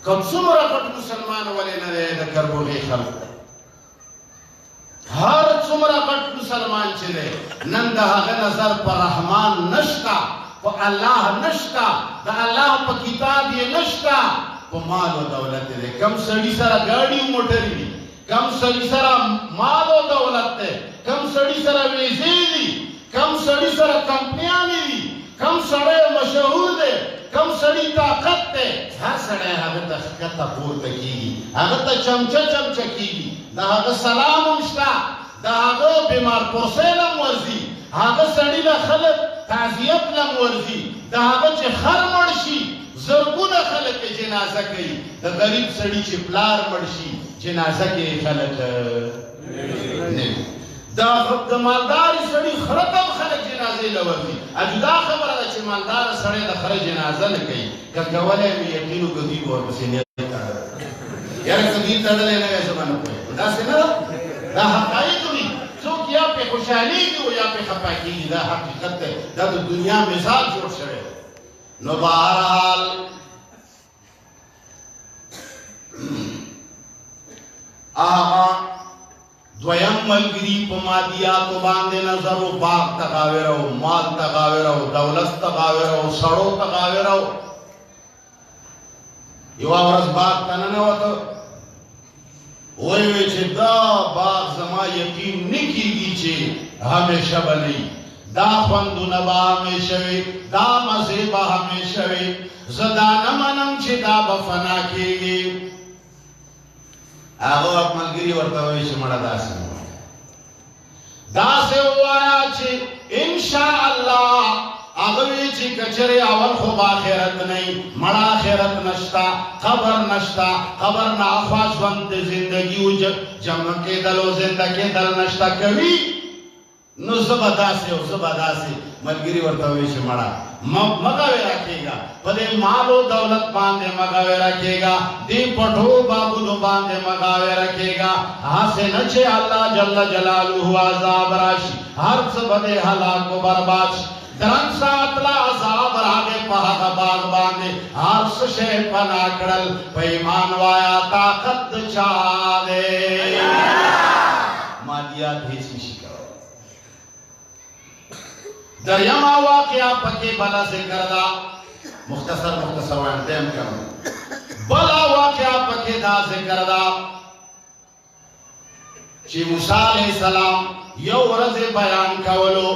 کوم څومره غټ مسلمان ولې نه دی د کربوغي خلک هر څومره غټ مسلمان چې دی نن د هغه نظر په رحمان نشتا په الله نشتا د الله په کتاب یې نشتا په مال او دولت دی کم سړي سره ګاډي موټر دي کم سړي سره مال او دولت دی کم سړي سره ویزې دي کم سړي سره کمپنیان دي کم سړی مشهور دی کم سړی طاقت دی هر سړی هغه ته ښکته پورته کېږي هغه ته چمچه چمچه کېږي د هغه سلام هم شته د هغه بیمار پرسۍ له هم ورځي هغه سړي له خلک تعزیت له هم ورځي د هغه چې خر مړ شي زرګونه خلک یې جنازه کوي د غریب سړي چې پلار مړ شي جنازه کې خلک نه وي د مالداري سړي خره ته هم خلک جنازې له ورځي جدا خبره ده چې مالداره سړی د خره جنازه نه کوي که کولی مې یقین وکړو دوی به ورپسې نیت تړلی یاره که دوی تړلی نه وی زه به نه پوهېږم داسې نه ده دا حقایق وي څوک یا پې خوشحالېږي او یا پې خفه کېږي دا حقیقت دی دا د دنیا مثال جوړ شوی نو بهرحال هغه دویم ملګري په مادیاتو باندې نظر و باغ ته غاوېره و مال ته غاوېره و دولت ته غاوېره و سړو ته غاوېره و یوه ورځ باغ ته ننوته ویې چې دا باغ زما یقین نه کېږي چې همیشه به نه وي دا خوندونه به همیشه وي دا مزې به همیشه وي زه دا نه منم چې دا به فنا کېږي هغه ملګري ورته وایي چې مړه داسې نه وایه داسې ووایه چې انشاءالله هغه وایي چې کچرې اول خو به آخرت نه وي مړه آخرت نشته قبر نشته قبر نه اخوا ژوند د زندګي و جمع کېدل او زنده کېدل نشته کوي نو زه به داسې او زه به داسې ملګري ورته وایي چې مړه مه غوېره کېږه په دې مال او دولت باندې مه غوېره کېږه دې پټو بابونو باندې مه غوېره کېږه هسې نه چې الله جل جلاله عذاب راشي هر څه به دې هلاک و برباد شي درن ساتله عذاب راغې په هغه باغ باندې هر څه شی پناه کړل په ایمان وایه طاقت د چا دی مادیات هېڅ نشي کولی دریمه واقعه پکې بله ذکر ده مختصر وایم ټایم کم بله واقعه پکې دا ذکر ده چې موسی علیه السلام یو ورځ بیان کولو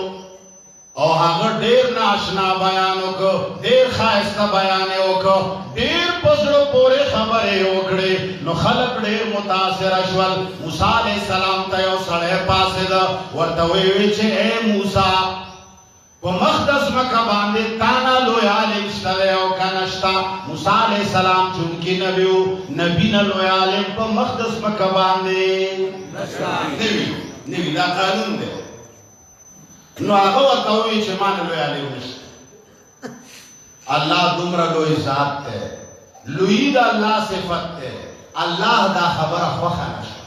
او هغه ډېر ناشنا بیان وکړو ډېر ښایسته بیان یې وکړو ډېر په زړه پورې خبرې یې وکړې نو خلک ډېر متاثره شول موسی علیه السلام ته یو سړی پاڅېده ورته ویې چې ای موسی په مقدس مکه باندې تانا لوی عالم شته دی او که نشته موسی علیه السلام چونکې نبي و نبي نه لوی عالم په مقدس مکه باندې نه وي دا قانون دی نو هغه ورته ووایي چې ما نه لوی عالم نشته الله دومره لوی ذات دی لویي د الله صفت دی الله دا خبره خوښه نه شوه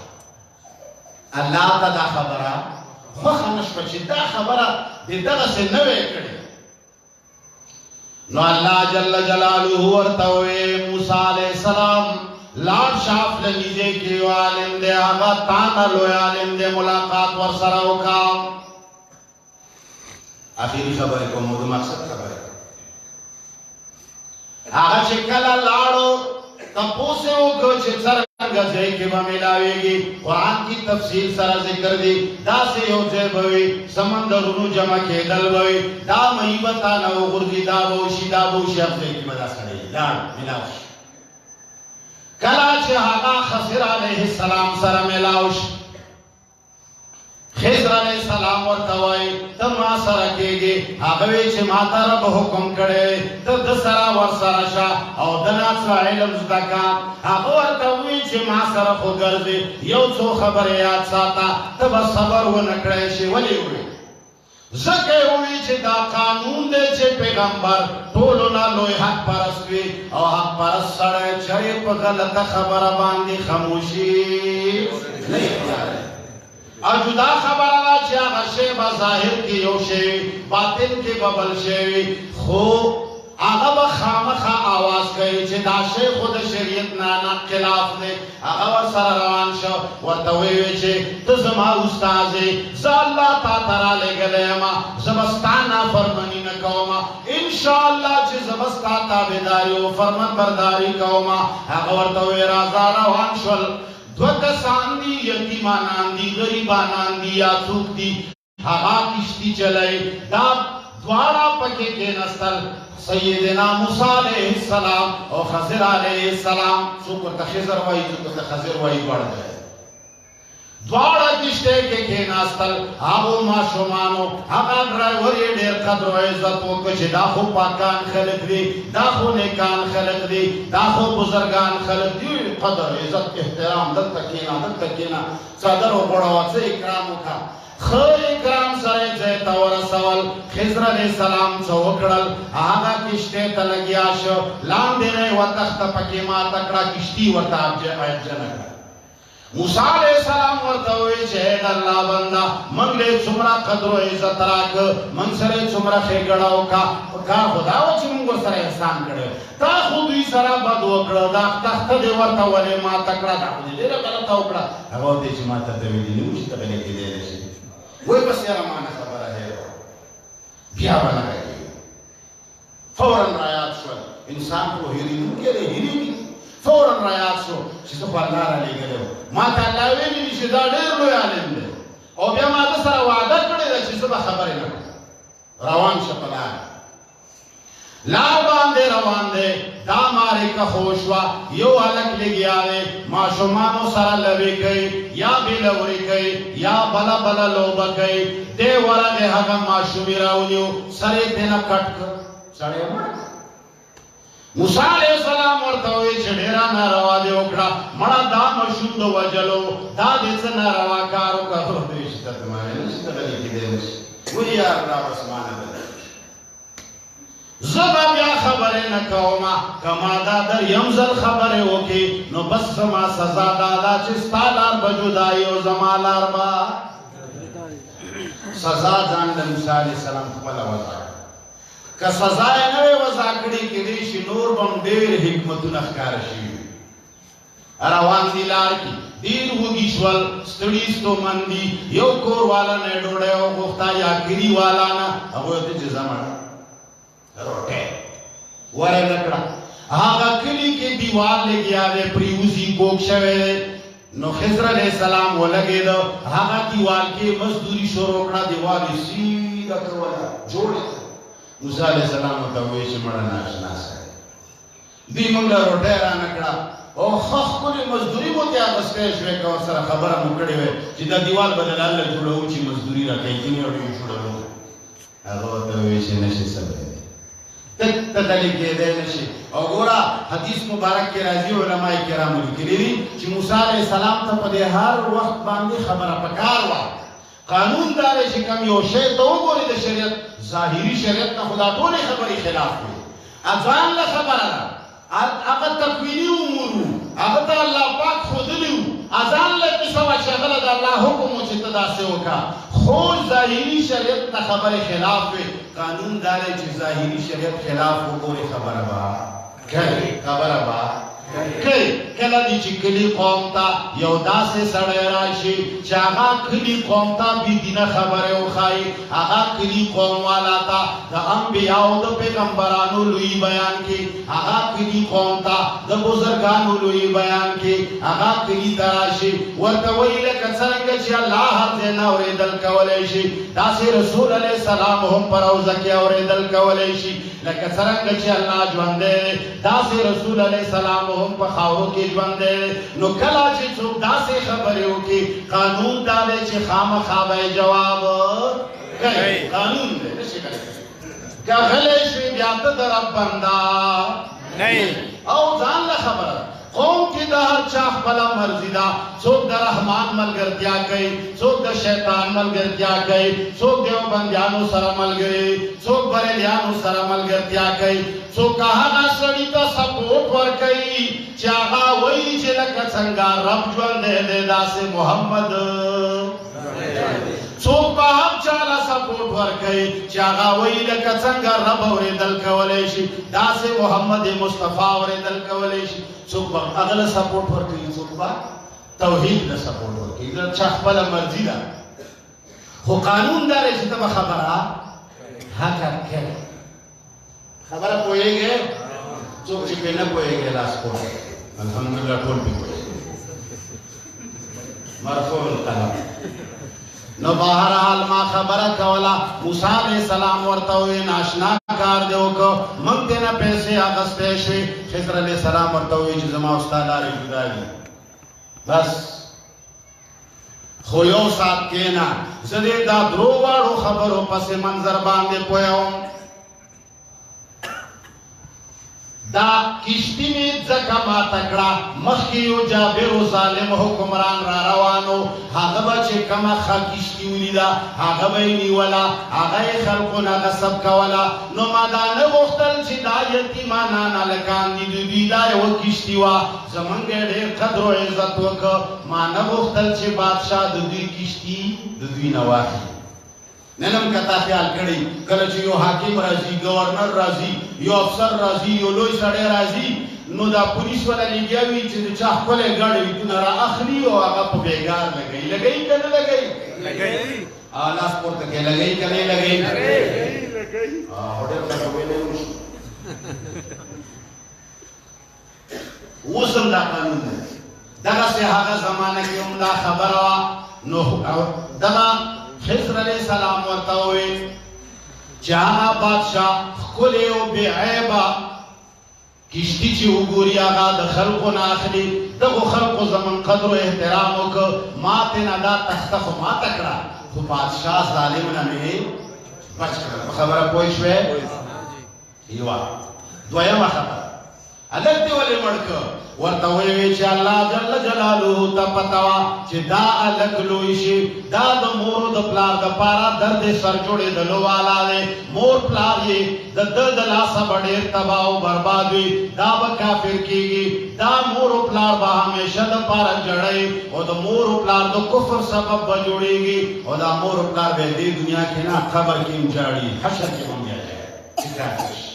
الله ته دا خبره خوښه نه شوه چې دا خبره د دغسې نه وی کړې نو الله جل جلاله ورته ووایي موسی علیه السلام لاړ شه افله نږدې کې یو عالم دی هغه تا نه لوی عالم دی ملاقات ورسره وکړه اخیری خبرې کوم د مقصد خبرې هغه چې کله لاړو تپوس یې وکړو چې څرنګه ځای کې به میلاویږي قرآن کی تفصیل سره ذکر دی داسې یو ځای به وي سمندرونو جمع کېدل به وي دا مهی به تا نه وغورځي دا به وشي دا به وشي هغه ځای کې به دا سړی لاړ میلاو شي کله چې هغه خضر علیه السلام سره میلاو شي خضر علیہ السلام ورته وایي ته ما سره کېږې هغه وایي چې ما ته رب حکم کړی ته د سره ورسره شه او د نه څه علم زده کړه هغه ورته وایي چې ما سره خو ګرځې یو څو خبرې یاد ساته ته به صبر ونه کړی شي ولې وایي ځکه یې وایي چې دا قانون دی چې پیغمبر ټولو نه لوی حق پرست وي او حق پرست سړی چرې په غلطه خبره باندې خاموشي نه اختیاروي اجدا خبرنا چې هغه شی به ظاهر کې یو شی باطن کې به بل شی خو هغه به خامخا آواز کوي چې دا شی خو د شریعت نه خلاف دی هغه ورسره روان شو ورته ویې چې ته زما استاد یې زه الله تا ته رالېږلی یم زه به ستا نافرماني نه کوم انشاءالله چې زه به ستا تابعداري او فرمانبرداري کوم هغه ورته ویې راځه روان شول دو کسان دی یتیمانان دی غریبانان دی یا څوک دی هغه کشتی چلای دا دواړه پکې کېناستل سیدنا موسی علیہ السلام او خضر علیہ السلام څوک ورته خضر وایي څوک ورته خضر وایي دواړه کشته کې کېناستل هغو ماشومانو هغه ډرایور یې ډېر قدر او عزت وکړ چې دا خو پاکان خلک دي دا خو نیکان خلک دي دا خو بزرګان خلک دي قدر عزت احترام دلته کېنا څادر وغوړوه څه اکرام وکړه خو اکرام سره ځای ته ورسول خضر علیہ السلام څه وکړل هغه کشتۍ ته لګیا شو لاندې نه یې وتښته پکې ماته کړه کشتي ورته عجنه کړه موسی علیہ السلام ورته وویل چې د الله بنده موږ له څومره قدر او عزت راکړه موږ سره څومره ښېګڼه وکړه کار خو دا و چې موږ ورسره احسان کړی تا خو دوی سره بد وکړه دا تخته دې ورته ولې ماته کړه دا خو دې ډېره غلطه وکړه هغه ورته چې ماته ته ویلي نه وو چې ته غلی کېدی نه شي وایي بس یاره ما نه خبره هېره بیا به نه کوي فورا رایاد شول انسان خو هېرېدونکی دی هېرېږي فورا رایاد شو چې زه خو الله رالېږلی وم ما ته الله ویلي دي چې دا ډېر لوی عالم دی او بیا ما ده سره وعده کړې ده چې زه به خبرې نه کړم روان شه په لار لار باندې روان دی دا معرکه خو شوه یو هلک لګیا دی ماشومانو سره لوبې کوي یا بېلورې کوي یا بله لوبه کوي دی ورغې هغه ماشومې راونیو سر یې تېنه کټ کړ سړی یې مړ کړ موسی علیہ السلام ورته وویل چې ډېره ناروا دې وکړه مړه دا ماشوم د وژلو دا دې څه ناروا کار وکړو دې چې ته مانې نه شي ته غلی کېدی نه شي وایي یار دا بس مانه ده زه به بیا خبرې نه کوم که ما دا دریم ځل خبرې وکړې نو بس زما سزا دا ده چې ستا لار به جدایي او زما لار به سزا ځان د موسی علیہ السلام خپله وضع که سزا یې نه وی وضع کړې کېدی شي نور به هم ډېر حکمتونه ښکاره شوي روان دي لار کې ډېر وږي شول ستړي ستومن دي یو کور والا نه یې ډوډۍ وغوښته یا کلي والا نه هغوی ورته چې ځه مړه روټۍ ور یې نه کړه هغه کلي کې دیوال لګیا دی پریوزي کوږ شوی دی نو خضر علیہ السلام ولګېده هغه دیوال کې مزدوري شروع کړه دیوال یې سیده کوله جوړ موسی علیہ السلام ورته وویل چې مړه ناشنا سړی دوی موږ له روټۍ رانه کړه او ښه ښکلې مزدوري مو ترې اخیستی شوې که ورسره خبره مو کړې وې چې دا دیوال به د لاله جوړوو چې مزدوري راکوي ځینې اړوي جوړوو هغه ورته وویل چې نه شي صبری دی ته دلې کېدی نه شي او ګوره حدیث مبارک کې راځي علما کرامو لیکلي دي چې موسی علیہ السلام ته په دې هر وخت باندې خبره پکار وه قانون دا دی چې کوم یو شی ته وګورې د شریعت ظاهري شریعت نه خو دا ټولې خبرې خلاف دي ځان له خبره ده هغه تکویني امور وو هغه ته الله پاک ښودلي وو ځان له کیسه وه چې هغه له د الله حکم و چې ته داسې وکړه خو ظاهري شریعت نه خبرې خلاف وي قانون دا دی چې ظاهري شریعت خلاف وګورې خبره به کوي خبره به کوي کله دې چې کلي قوم ته یو داسې سړی راشي چې هغه کلي قوم ته بېدینه خبرې وښایي هغه کلي قوم والا ته د انبیاو د پیغمبرانو لوی بیان کې هغه کلي قوم ته د بزرګانو لوی بیان کې هغه کلي ته راشي ورته وایي لکه څرنګه چې الله هر ځای نه اورېدل کولی شي داسې رسول علیه السلام هم په روضه کې اورېدل کولی شي لکه څرنګه چې الله ژوندی دی داسې رسول علیه السلام هم په خاورو کې ژوندی دی نو کله چې څوک داسې خبرې وکړي قانون دا دی چې خامخا به یې جواب کوي قانون دی نشي کولی که غلی شوې بیا ته د رب بنده او ځان له خبره قوم کې د هر چا خپله مرضي ده څوک د رحمان ملګرتیا کوي څوک د شیطان ملګرتیا کوي څوک دیوبندیانو سره ملګري څوک بریلیانو سره ملګرتیا کوي څوک هغه سړي ته سپورټ ورکوي چې هغه وایي چې لکه څنګه رب ژوندی دی داسې محمد څوک به هم چاله سپورټ ورکوي چې هغه وایي لکه څنګه رب اورېدل کولی شي داسې محمد مصطفی اورېدل کولی شي څوک به هغه له سپورټ ورکوي څوک به توحید له سپورټ ورکوي دا چا خپله مرضي ده خو قانون دا دی چې ته به خبره حقه کوې خبره پوهېږې څوک چې پرې نه پوهېږي لاس پورته الحمدلله ټول پرې پوهېږي مرفوع القلم نو بهرحال ما خبره کوله موسی علیه السلام ورته وویل ناشنا کار دې وکړو موږ دې نه پیسې اخیستی شوې خضر علیه السلام ورته وویل چې زما او ستا لارې جدا دي بس خو یو ساعت کېنه زه دې دا درو واړو خبرو پسې منظر باندې پوهوم دا کشتی می ځکه ماته کړه مخکې یو جابر و ظالم حکمران را روانو هغه به چې کومه ښه کشتي ولیده هغه به یې نیوله هغه یې خلقو نه غصب کوله نو ما دا نه غوښتل چې دا یتیمانان هلکان دي د دوی دا یوه کشتي وه زمونږ یې ډېر قدر و عزت وکړه ما نه غوښتل چې بادشاه د دوی کشتي د دوی نه واخلي نن هم کتا خیال کړی کله چې یو حاکم راځي گورنر راځي یو افسر راځي یو لوی سړی راځي نو دا پولیس والا لګیا وي چې د چا ښکلی ګاډی وي تونه را اخلي او هغه په بېګار لګوي لګوي که نه لګوي لاس پورته کې لګوي که نه لګوي ډېر خلک ویلی وشي اوس هم دا قانون دی دغسې هغه زمانه کې هم دا خبره وه نو دغه خضر علیه السلام ورته وویل چې هغه بادشاه ښکلې او بې عیبه کشتي چې وګوري هغه د خلقو نه اخلي دغو خلقو زمون قدر و احترام وکړه ما ترېنه دا تخته خو ماته کړه خو بادشاه ظالم نه مې بچ کړه په خبره پوه شوې یوه دویمه خبره هلک دې ولې مړ کړه ورته ویې چې الله جل جلاله ته پته وه چې دا هلک لوی شي دا د مور د پلار دپاره درد سر جوړېدلو والا دی مور پلار یې د ده د لاسه به ډېر تباه او برباد وي دا به کافر کېږي دا مور و پلار به همیشه دپاره ژړی او د مور و پلار د کفر سبب به جوړېږي او دا مور و پلار به دې دنیا کې نه قبر کې هم ژاړي حشر کې هم ژاړي چې کافر شي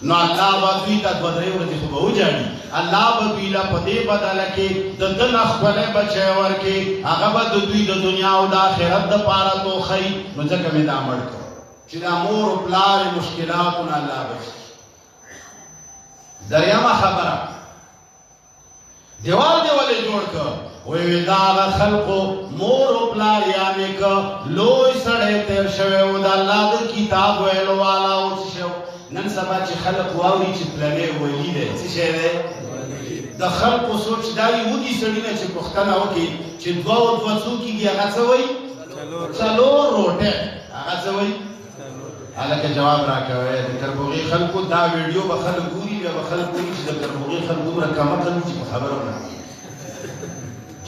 نو الله به دوی ته دوه درې ورځې خو به وژاړي الله به دوی له په دې بدله کې د ده نه ښکلی بچی ورکړي هغه به د دوی د دنیا او د آخرت دپاره توښوي نو ځکه مې دا مړ کړ چې دا مور و پلار مشکلاتو نه الله بچي دریمه خبره دیوال دې ولې جوړ کړ وی دا هغه خلقو مور و پلار یعنې که لوی سړی تېر شوی و د الله د کتاب ویلو والا و څه شی نن سبا چې خلق واوري چې پلانې ولی دی څه شی دی د خلقو سوچ دا وي وږي سړي نه چې پوښتنه وکړي چې دوه او دوه څو کېږي هغه څه وایي څلور روټۍ هغه څه وایي هلکه جواب راکوئ د کربوغي خلقو دا ویډیو به خلک ګوري بیا به خلک وایي چې د کربوغي خلک دومره کمقل دي چې په خبره نه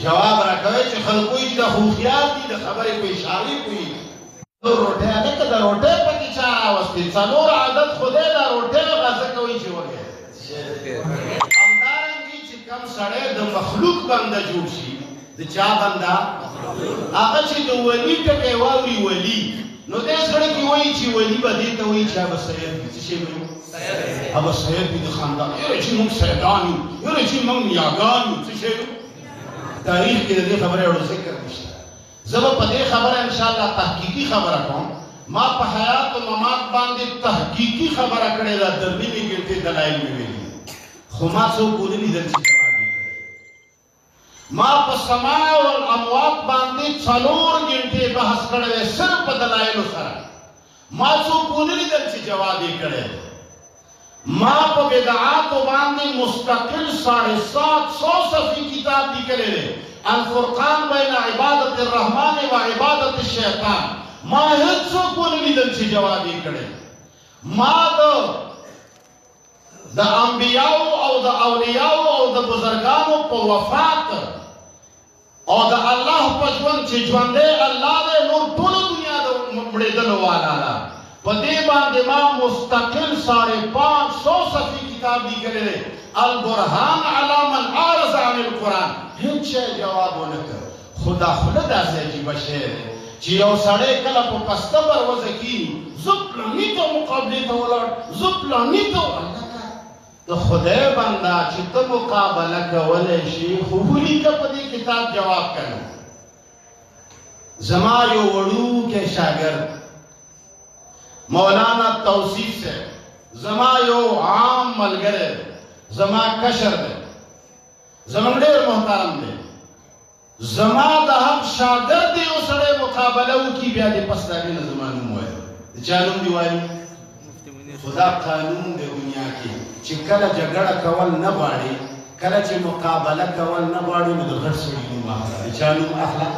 جواب راکوئ چې خلک وایي چې دا هوښیار دي د خبرې په اشارې کوي روټۍ هلکه د روټۍ پکې چا راوستې څلور عادت خدای دا روټۍ غازه کوي چې وږی همدارنګې چې کم سړی د مخلوق بنده جوړ شي د چا بنده هغه چې د ولي ټکی واوري ولي نو دې سړی کې وایي چې ولي به دې ته وایي چې هغه سید وي څه شی وایي هغه سید وي د خاندان یاره چې موږ سیدان یو یاره چې موږ نیاګان یو څه شی وي تاریخ کې د دې خبرې اړو ذکر نشته زه به په دې خبره انشاءالله تحقیقي خبره کوم ما په حیات و ممات باندې تحقیقي خبره کړې ده تر نیمې ګنټې دلایل مې ویلي خو ما څوک ونه لیدل چې جواب یې کړی ما په سماع والاموات باندې 4 ګنټې بحث کړی دی صرف په دلایلو سره ما څوک ونه لیدل چې جواب یې کړی دی ما په بدعاتو باندې مستقل 750 صفحې کتاب لیکلی دی الفرقان بین عبادت الرحمن و عبادت الشیطان ما هیڅوک ونه لیدل چې جواب یې کړی ما د انبیاو او د اولیاو او د بزرګانو په وفات او د الله په ژوند چې ژوندی الله دی نور ټوله دنیا د مړېدلو والا ده په دې باندې ما مستقل 550 صفحې کتاب لیکلی دی البرهان علی من اعرض عن القرآن هیڅ شی جواب ونه کړ خو دا خوله داسې عجیبه شی دی چې یو سړی کله په پسته بروزه کیني زه پلاني ته مقابلې ته ولاړ زه پلاني ته د خدای بنده چې ته مقابله کولی شي خو ولیکه په دې کتاب جواب کنه زما یو وړوکی شاګرد مولانا توصیف صاحب زما یو عام ملګری زما کشر دی زمونږ ډېر محترم دی زما د هم شاګرد یو سړی مقابله وکړي بیا دې پس د هغې نه زما نوم وایي د چا نوم دې وایي خدا قانون دی دنیا کې چې کله جګړه کول نه غواړي کله چې مقابله کول نه غواړي نو د غټ سړي نوم اخله د چا نوم اخله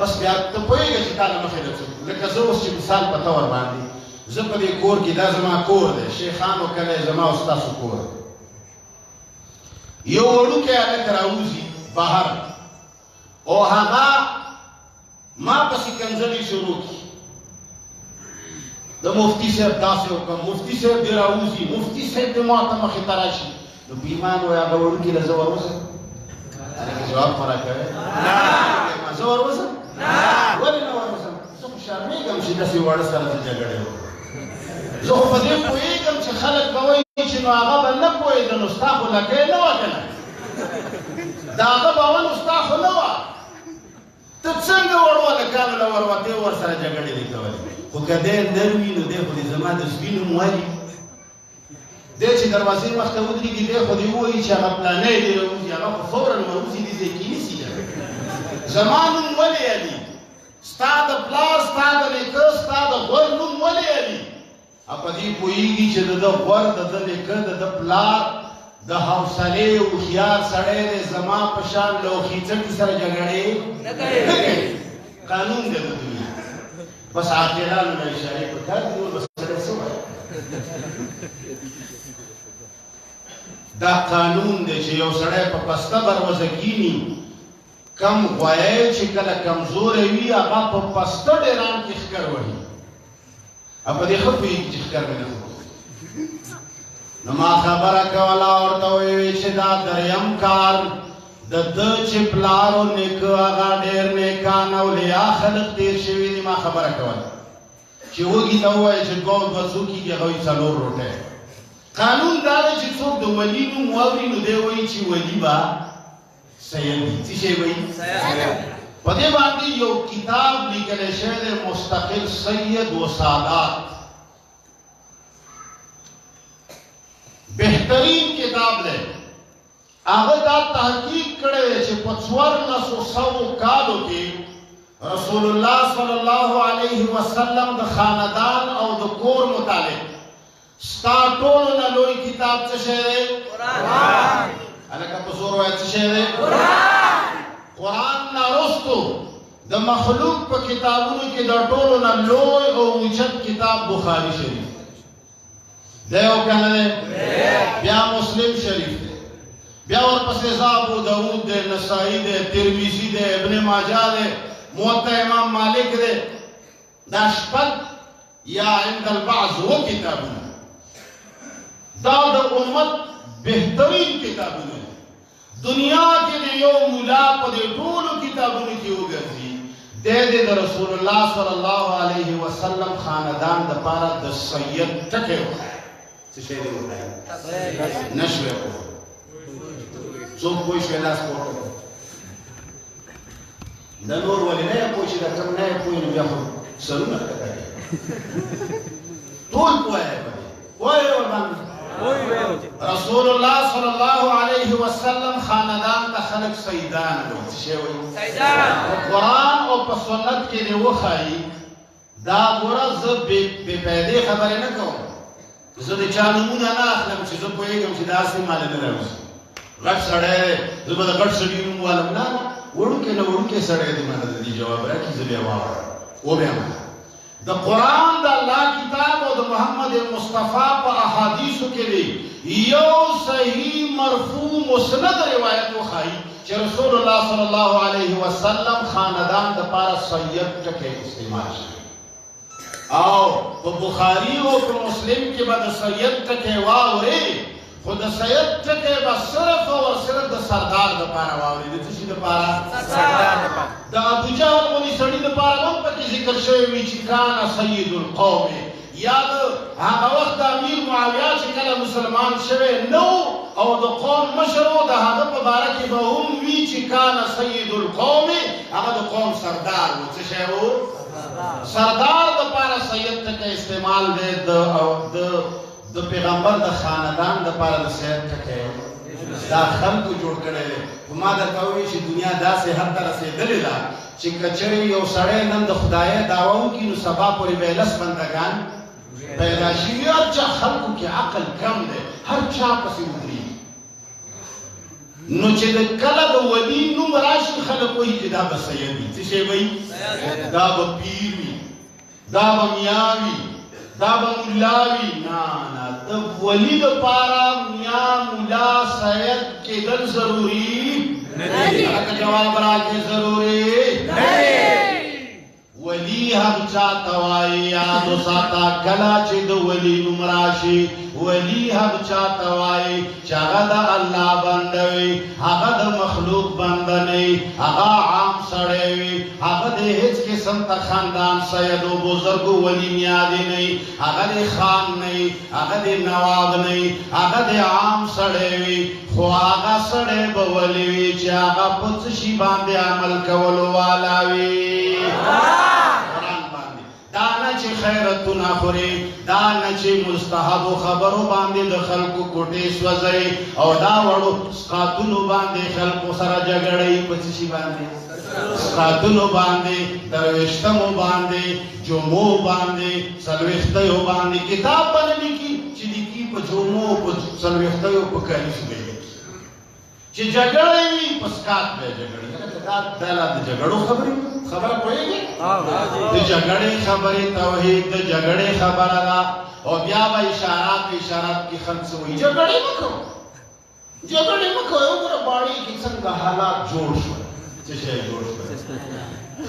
بس بیا ته پوهېږه چې تا له مخې له څوک لکه زه اوس چې مثال په طور باندې زه په دې کور کې دا زما کور دی شیخانو کلی زما او ستاسو کور یو وړوکی هلک راوځي بهر او هغه ما پسې کنځلې شروع کړي د مفتی صاحب داسې وکړم مفتی صاحب دې راوځي مفتی صاحب دې ما ته مخې ته راشي نو په ایمان وایي هغه وړوکي له زه وروځم هلکه جواب خو راکوې زه وروځم ولې نه وروځم زه خو شرمېږم چې داسې واړه سره زه جګړې وکړم زه خو په دې پوهېږم چې خلک به وایي چې نو هغه به نه پوهېده نو ستا خو لکۍ نه وه که نه د هغه باور نو ستا خو نه وه ته څنګه وړو هلکانو له وروتې ورسره جګړې دې کولې خو که دی نر وي نو دی خو دې زما د زوی نوم وایي دی چې دروازې مخته ودرېږي دی خو دې ووایي چې هغه پلانی دې راوځي هغه خو فورا وروځي دې ځای کې نیسي زما نوم ولې یادي ستا د پلار ستا د نیکه ستا د غور نوم ولې یادي په دې پوهېږي چې د ده غور د ده نیکه د ده پلار د حوصلې هوښیار سړی دی زما په شان له خیڅټو سره جګړې نه کوي قانون دی د دنیا بس عاقلانو له اشارې پکار دي نور به سړی څه وایي دا قانون دی چې یو سړی په پسته بروزه کیني کم غویی چې کله کمزوری وي هغه په پسته ډیران کې ښکر وهي په دې ښه پوهېږي چې ښکر مې نه نو ما خبره کوله ورته ویې چې دا دریم کار د ده چې پلار او نیکه هغه ډېر نیکان اولیا خلق تېر شوي دي ما خبره کوله چې وږي ته ووایه چې دوه دوه څو کېږي هغه وایي څلور روټۍ قانون دا دی چې څوک د ولي نوم واوري نو دی وایي چې ولي به سید وي څه شی وایي په دې باندې یو کتاب لیکلی شوی دی مستقل سید و سادات بهترین کتاب دی هغه دا تحقیق کړی دی چې په 1400 کالو کې رسول الله صلی الله علیه وسلم د خاندان او د کور متعلق ستا ټولو نه لوی کتاب څه شی دی قرآن هلکه په زور وایه څه شی دی قرآن نه وروستو د مخلوق په کتابونو کې د ټولو نه لوی او اوچت کتاب بخاري شریف دی او که نه دی بیا مسلم شریف دی بیا ورپسې ابو داود دی نسائی دی ترمذي دی ابن ماجه دی موطا امام مالک دی دا شپږ یا عند البعض و کتابونه دا د امت بهترین کتابونه دنیا کې د یو مولا په دې ټولو کتابونو کې وګرځي د رسول الله صلی الله علیه وسلم خاندان دپاره د سید ټکی وښایه څه شی دی وښایه نه شوی پوه څوک پوه شوی لاس پورته کړه دا نور ولې نه یې پوه چې دا کوم نه یې پوه نو بیا خو سرونه ښکته کوي ټول پوه یې په دې پوه یې ورباندې رسول الله صلی الله علیه وسلم خاندان ته خلک سیدان وایي څه شی وایي سیدان په قرآن او په سنت کې دې وښایي دا ګوره زه بې پیدې خبرې نه کوم زه د چا نومونه نه اخلم چې زه پوهېږم چې داسې ماله نه راوځي غټ سړی دی زه به د غټ سړي نوم والم نه وړوکی نه وړوکی سړی دی ماته د دې جواب راکړي زه بیا واورم وبیا د قرآن د الله کتاب او د محمد مصطفی په احادیثو کې دی یو صحیح مرفوع مسند روایت وښایي چې رسول الله صلی الله علیه وسلم خاندان دپاره سید ټکی استعمال شوی او په بخاري او په مسلم کې به د سید ټکی واورې خو د سید ټکی به صرف او صرف د سردار دپاره واورې د څه شي دپاره د ابوجهل غوندې سړي دپاره نه ذکر شوی وي چې کان سید القوم یا د هغه وخت د امیر معاویه چې کله مسلمان شوی نو او د قوم مشر و د هغه په باره کې به هم وي چې کان سید القوم هغه د قوم سردار و څه شی و سردار دپاره سید ټکی استعمال دی د پیغمبر د خاندان دپاره د سید ټکی دا خلکو جوړ کړی دی خو ما درته ووایي چې دنیا داسې حد ته رسېدلې ده چې که چېرې یو سړی نن د خدایۍ دعوه وکړي نو سبا پورې به یې لس بندګان پیدا شوي هر چا خلکو کې عقل کم دی هر چا پسې ودرېږي نو چې د کله د ولي نوم راشي خلک وایي چې دا به سید وي څه شی وایي دا به پیر وي دا به میا وي دا به ملا وي نه نه د ولي دپاره میا ملا سید کېدل ضروري نه دي هغه جواب راکړي ضروري نه دي ولی هم چاته وایي یاد وساته کله چې د ولي نوم راشي ولی هم چاته وایي چې هغه د الله بنده وي هغه د مخلوق بنده نه وي هغه عام سړی وي هغه د هېڅ قسم ته خاندان سید و بزرګ ولي میادې نه وي هغه د خان نه وي هغه د نواب نه وي هغه د عام سړی وي خو هغه سړی به ولي وي چې هغه په څه شي باندې عمل کولو والا وي دا نه چې خیرتونه خوري دا نه چې مستحبو خبرو باندې د خلکو کوټې سوځوي او دا وړو سقاطونو باندې خلکو سره جګړې په څه شي باندې سقاطونو باندې درویشتمو باندې جمعو باندې څلوېښتیو باندې کتاب باندې لیکي چې لیکي په جمعو په څلوېښتیو په کلیسو به لیکي چې جګړې وي په سقاط به جګړې دا د جګړو خبره پوهېږي د جګړې خبرې توحید د جګړې خبره ده او بیا به اشارات کې خلک څه وایي جګړې مه کوه وګوره باړې کې څنګه حالات جوړ شول څه شی جوړ شول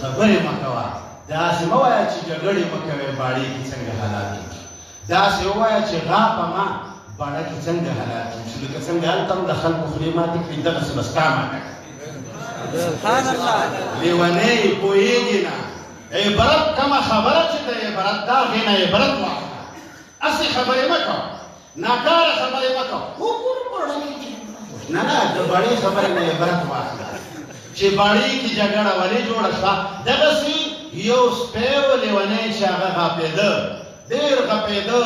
خبرې مه کوه داسې مه وایه چې جګړې مه کوې باړې کې څنګه حالات جوړ شول داسې ووایه چې غاپه ما باړه کې څنګه حالات جوړ شول لکه څنګه هلته هم د خلکو خولې ماتې کړي دغسې به ستا ماته کړي سبحان الله لیونی پوهېږي نه عبرت کمه خبره چې د عبرت دا هغې نه عبرت واخله هسې خبرې مه کوه ناکاره خبرې مه کوه نه د بړې خبرې نه عبرت واخله چې بړې کې جګړه ولې جوړه شوه دغسې یو سپی و لیونی چې هغه غاپېده ډېر غپېده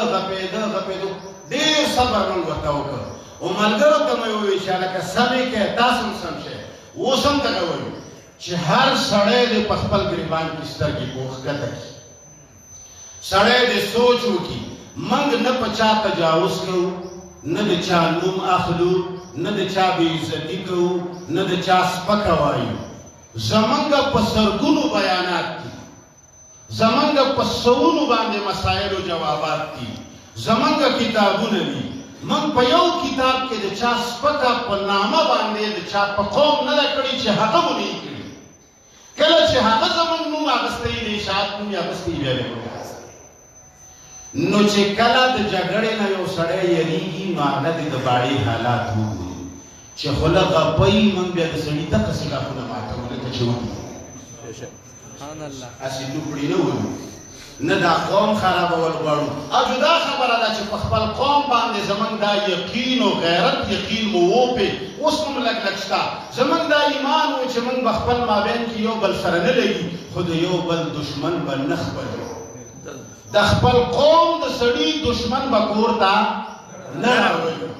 ډېر صبر موږ ورته وکړ او ملګرو ته مې وویل چې هلکه سمې کوې تاسو هم سم شئ اوس هم دغه وایو چې هر سړی دې په خپل ګریبان کې سترګې ښکته کړي سړی دې سوچ وکړي موږ نه په چا تجاوز کوو نه د چا نوم اخلو نه د چا بې عزتي کوو نه د چا سپکه وایو زموږ په سرګونو بیانات دي زموږ په سوونو باندې مسایلو جوابات دي زموږ کتابونه دي من په یو کتاب کې د چا سپکه په نامه باندې د چا په قوم نه ده کړي چې هغه مو نه یې کړي کله چې هغه زموږ نوم اخیستی د اشاعت نوم یې اخیستی بیا به یې نو چې کله د جګړې نه یو سړی یریږي نو هغه دې د باړې حالات وګوري چې خوله غپوي موږ بیا د سړي دغسې غاښونه ماتوو لکه چې وکړو هسې ټوکړي نه وایو نه دا قوم خرابول غواړو او جدا خبره ده چې په خپل قوم باندې زموږ دا یقین او غیرت یقین مو وپې اوس هم لږ شته زموږ دا ایمان و چې موږ به خپل مابین کې یو بل سره نه لګي خو د یو بل دشمن به نه خپلو د خپل قوم د سړي دشمن به کور ته نه راولو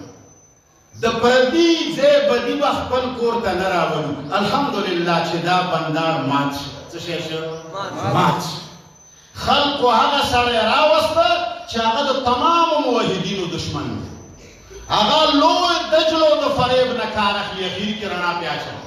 د پردي ځای بدي به خپل کور ته نه راولو الحمدلله چې دا بندار مات شو څه شی شو مات شو خلقو هغه سړی راوسته چې هغه د تمامو موحدینو دشمن دی هغه لوی دجلو د فریب نه کار اخلي اخیر کې رڼا پې اچوي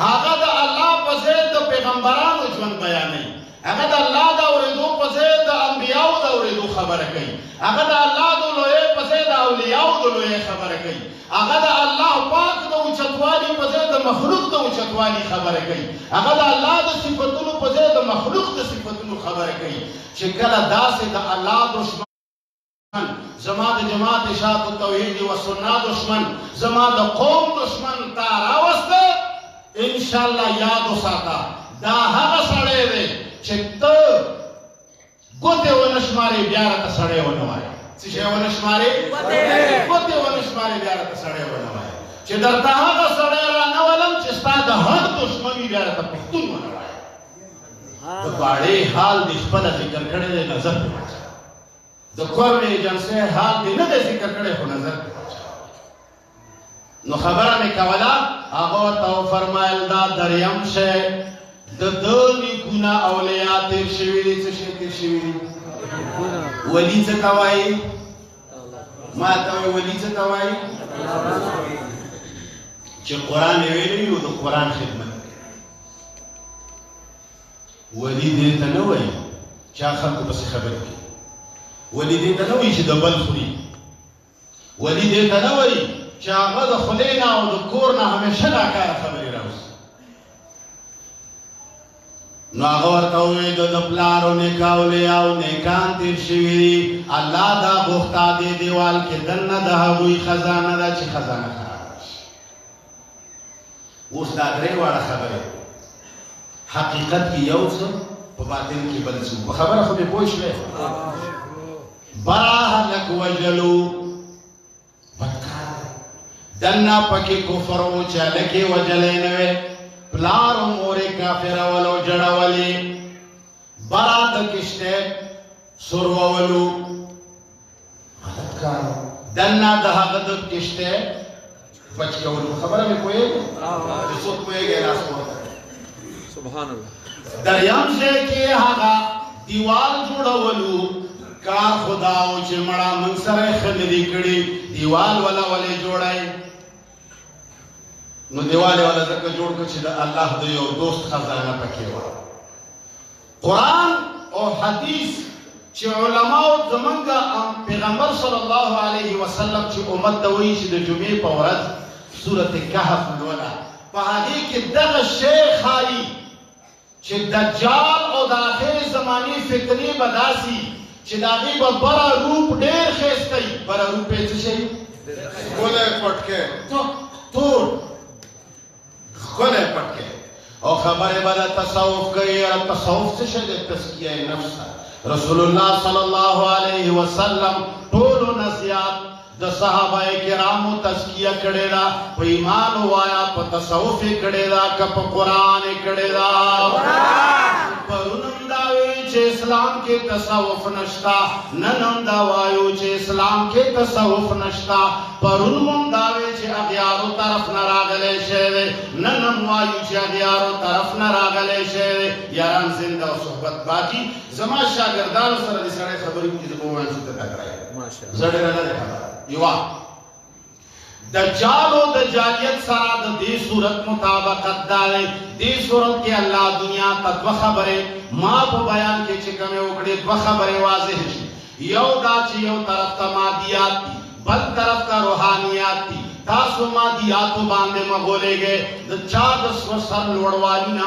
هغه د الله په ځای د پیغمبرانو ژوند بیانوي هغه د الله د اورېدو په ځای د انبیاو د اورېدو خبره کوي هغه د الله د لویۍ په ځای د اولیاو د لویۍ خبره کوي هغه د الله پاک د اوچتوالي په ځای د مخلوق د اوچتوالي خبره کوي هغه د الله د صفتونو په ځای د مخلوق د صفتونو خبره کوي چې کله داسې د الله دشمن زما د جماعت اشاعت التوحید و سنت دشمن زما د قوم دشمن تا راوسته انشاءالله یاد وساته دا هغه سړی دی چې ته ګوتې ونه شمارې بیا راته سړی ونه وایه څه شی ونه شمارې ګوتې ونه شمارې بیا راته سړی ونه وایه چې درته هغه سړی رانولم چې ستا د هر دشمن وي بیا راته پښتون ونه وایه د باړې حال دې خپله ذکر کړی دی نظر دې واچوه د کورنۍ ایجنسۍ حال دې نه دی ذکر کړی خو نظر دې واچوه نو خبره مې کوله هغه ورته وفرمایل دا دریم شی د ده نیکونه اولیاء تېر شوي دي څه شی تېر شوي دي ولي څه ته وایي ما ته وایي ولي څه ته وایي چې قرآن یې ویلی وي د قرآن خدمت ولی دې ته نه وایي چا خلکو پسې خبرې کوي ولی دې ته نه وایي چې د بل خوري ولی دې ته نه وایي چې هغه د خولې نه او د کور نه همیشه ناکاره خبرې راوځي نو هغه ورته ووایي د پلار او نیکه اولیاء او نیکان تېر شوي دي الله دا غوښته دې دیوال کې دننه د هغوی خزانه ده چې خزانه خرابه شي اوس دا درې واړه خبرې حقیقت کې یو څه په باطن کې بل څه په خبره خو مې پوه شوې بره هلک وژلو بدکار دننه پکې کفر و چې هلک یې وژلی نه وی پلار و مور یې کافرول او جړولې بره د کشتۍ سورولو غلط کار دننه د هغه د کشتۍ بچ کولو خبره مې پوهېږې چې څوک پوهېږي لاس پورته سبحان الله دریم شی کې هغه دیوال جوړولو کار خدا او چې مړه موږ سره یې ښه نه دي کړي دیوال والا ولې جوړی نو دیوال یې والا ځکه جوړ کړ چې د الله د یو دوست خزانه پکې وه قرآن او حدیث چې علماو زمونږ پیغمبر صلی الله علیه وسلم چې امت ته وایي چې د جمعې په ورځ سورت کهف لوله په هغې کې دغه شی ښایي چې دجال او د آخر زمانې فتنې به داسي چې د هغې به بره روپ ډېر ښایسته وي بره روپ یې څه شی ښکلی پټکی تور ښکلی پټکی او خبرې به د تصوف کوي او تصوف څه شی دی تزکیه نفس رسول الله صلی الله علیه وسلم ټولو نه زیات د صحابه کرامو تزکیه کړې ده په ایمان ووایا په تصوف یې کړې ده که په قرآن یې کړې ده پرون هم دا وایي چې اسلام کې تصوف نشته نن هم دا وایو چې اسلام کې تصوف نشته پرون هم دا وایي چې اغیارو طرف نه راغلی شی دی نن هم وایو چې اغیارو طرف نه راغلی شی دی یاران زنده او صحبت باقي زما شاګردانو سره دې سړی خبرې کوي چې زه به ووایم چې ته تګ راغلی زه ډېره نه دی خبره یوا دجال و دجالیت سره د دې صورت مطابقت دی دې صورت کې الله دنیا ته دوه خبرې ما په بیان کې چې کومې وکړې دوه خبرې واضح شي یو دا چې یو طرف ته مادیات دي بل طرف ته روحانیات دي تاسو مادیاتو باندې مغولېږئ د چا د سر لوړوالي نه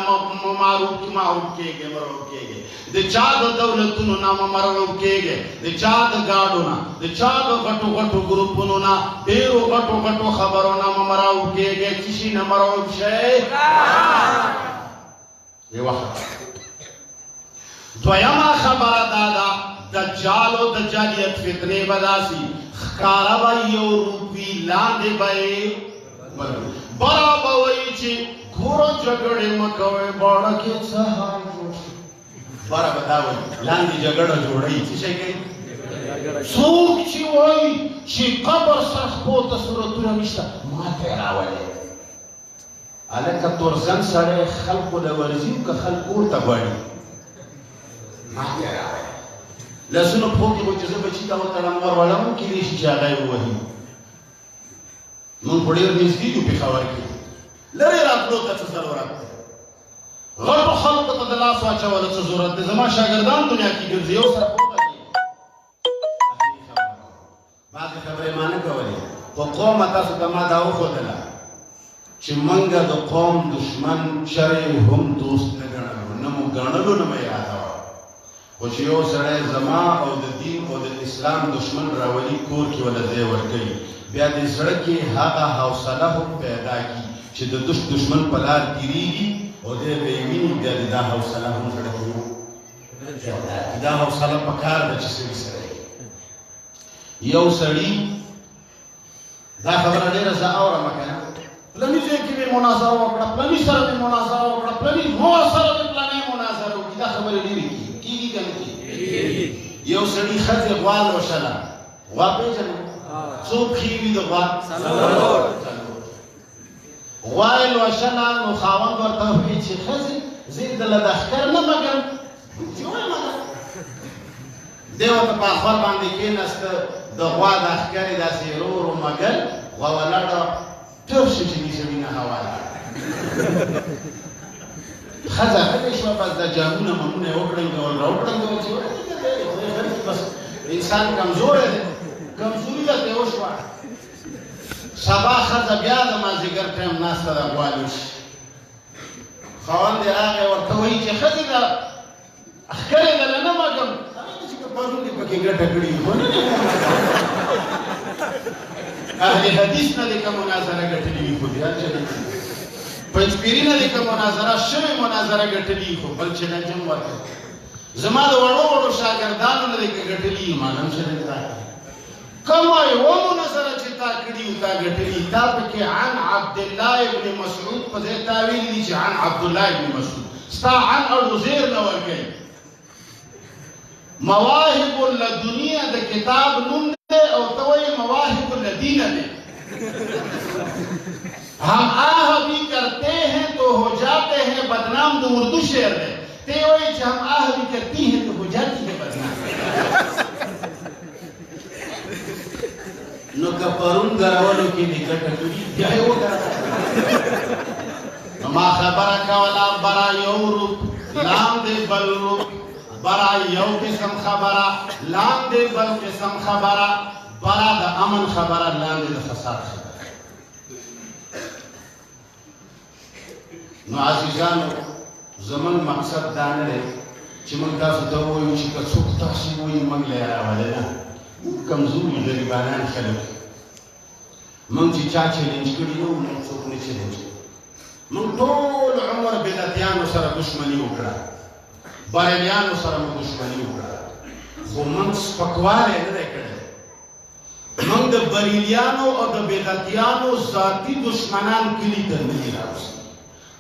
معروف کېږئ مرعوب کېږئ د چا د دولتونو نه مرعوب کېږئ د چا د ګاډو نه د چا د غټو غټو ګروپونو نه ډېرو غټو غټو خبرو نه مرعوب کېږئ څه شي نه مرعوب شئ یوه خبره دویمه خبره دا ده دجال و دجالیت فتنې به داسي ښکاره به یو روپي لاندې به یې بره به وایي چې ګوره جګړې مه کوئ باړه کې څه حال جوړ شي بره به دا وایي لاندې جګړه جوړوي څه شی کوي څوک چې وایي چې قبر سرخپو ته صورتونه نشته ما ته یې راولئ هلکه تورزن سړی خلکو له ورځي که خلک کور ته غواړي ما ته یې راولئ لاسونه پښو کې به چې زه بچي ته وتړم ورولم کېدای شي چې هغه یې ووهي موږ خو ډېر نږدې یو پېښور کې لرې راتلو ته څه ضرورت دی غټو خلکو ته د لاس واچولو څه ضرورت دی زما شاګردان دنیا کې ګرځي یو سره وغږېږي بعضې خبرې ما نه کولې خو قومه تاسو ته ما دا وښودله چې موږ د قوم دشمن شرع هم دوست نه ګڼلو نه مو ګڼلو نه مو یادوه خو چې یو سړی زما او د دین او د اسلام دشمن راولي کور کې وله ځای ورکوي بیا دې زړه کې هغه حوصله هم پیدا کړي چې د دشمن په لار تېرېږي او دی به یې ویني بیا دې دا حوصله هم زړه کې دا حوصله پکار ده چې سړي سره یو سړي دا خبره ډېره زه اورم که نه پلني ځای کې مې مناظره وکړه پلني سره مې مناظره وکړه پلني مور سره مې پلنۍ مناظره وکړي دا خبرې ډېرې کېږي که نه کېږي یو سړي ښځې غوا لوشله غوا پېژنې څو پښې وي د غوا غوا یې لوشله نو خاوند ورته وایي چې ښځې زه دله د ښکر نه مګم چې وایم دی ورته په اخبار باندې کېناسته د غوا د ښکر یې داسې ورو ورو مګل غوا ولاړه ټوپ شو چې دې سړي نه هوا لاړه ښځه غلې شوه بس دا جامونه ممونه یې وکړنګول راوکړنګول چې بس انسان کمزوری دی کمزوري ده ترې وشوه سبا ښځه بیا د مازدیګر ټایم ناسته ده غوا لوشي خاوند یې راغی ورته وایي چې ښځې ده ښکر یې دله نه مګم چې که پرون دې پکې ګټه کړې وي خو نه اهل حدیث نه دې که مناظره ګټلې وي خو دې پنجپیري نه دې که مناظره شوې مناظره ګټلې وي خو بل چلنج هم ورکړ زما د وړو وړو شاګردانو نه دې که ګټلي وي مانم چلنج راکړه کومه یوه مناظره چې تا کړي وي تا ګټلي تا پکې عن عبدالله ابن مسعود په ځای تا ویلي دي چې عن عبدالله ابن مسعود ستا عن الوزیر نه ورکوي مواهب لدنیا د کتاب نوم دی او ته وایې مواهب لدینه دی ہم آہ بھی کرتے ہیں تو ہو جاتے ہیں بدنام تو اردو شعر ہے تے وایي چې ہم آہ بھی کرتی ہیں تو ہو جاتی ہے بدنام نو که پرون ګرولو کې دې ګټه کړي بیا یې وګټه نو ما خبره کوله برا یو روپ لاندې بل روپ برا یو قسم خبره لاندې بل قسم خبره برا د امن خبره لاندې د فساد خبره نو عزیزانو زمون مقصد دا نه دی چې موږ تاسو ته ووایو چې که څوک تاسې وایي موږ له یې راولې نه کمزوري غریبانان خلک موږ چې چا چیلنج کړي نو موږ څوک نه چیلنج کړي موږ ټول عمر بدعتیانو سره دښمني وکړه بریلیانو سره مو دښمني وکړه خو موږ سپکوالی نه دی کړی موږ د بریلیانو او د بدعتیانو ذاتي دښمنان کلي ته نه دي راوستي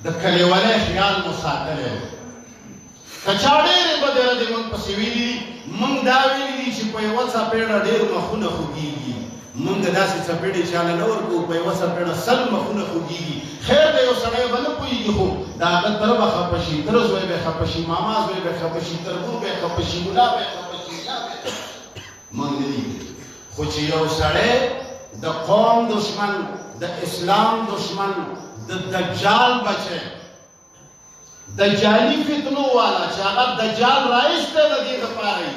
د کلیوالۍ خیال مو ساتلی و که چا ډېرې بدې ردې موږ پسې ویلي دي موږ دا ویلي دي چې په یوه څپېړه ډېر مخونه خوږېږي موږ داسې څپېړې چاله نه ورکوو په یوه څپېړه 100 مخونه خوږېږي خیر دی یو سړی به نه پوهېږي خو د هغه تره به خفه شي تره زوی به خفه شي ماما زوی به خفه شي تربور به خفه شي ملا به خفه شي موږ نه دي خو چې یو سړی د قوم دشمن د اسلام دشمن د دجال بچی دجالي فتنو والا چې هغه دجال رایسته د دې دپاره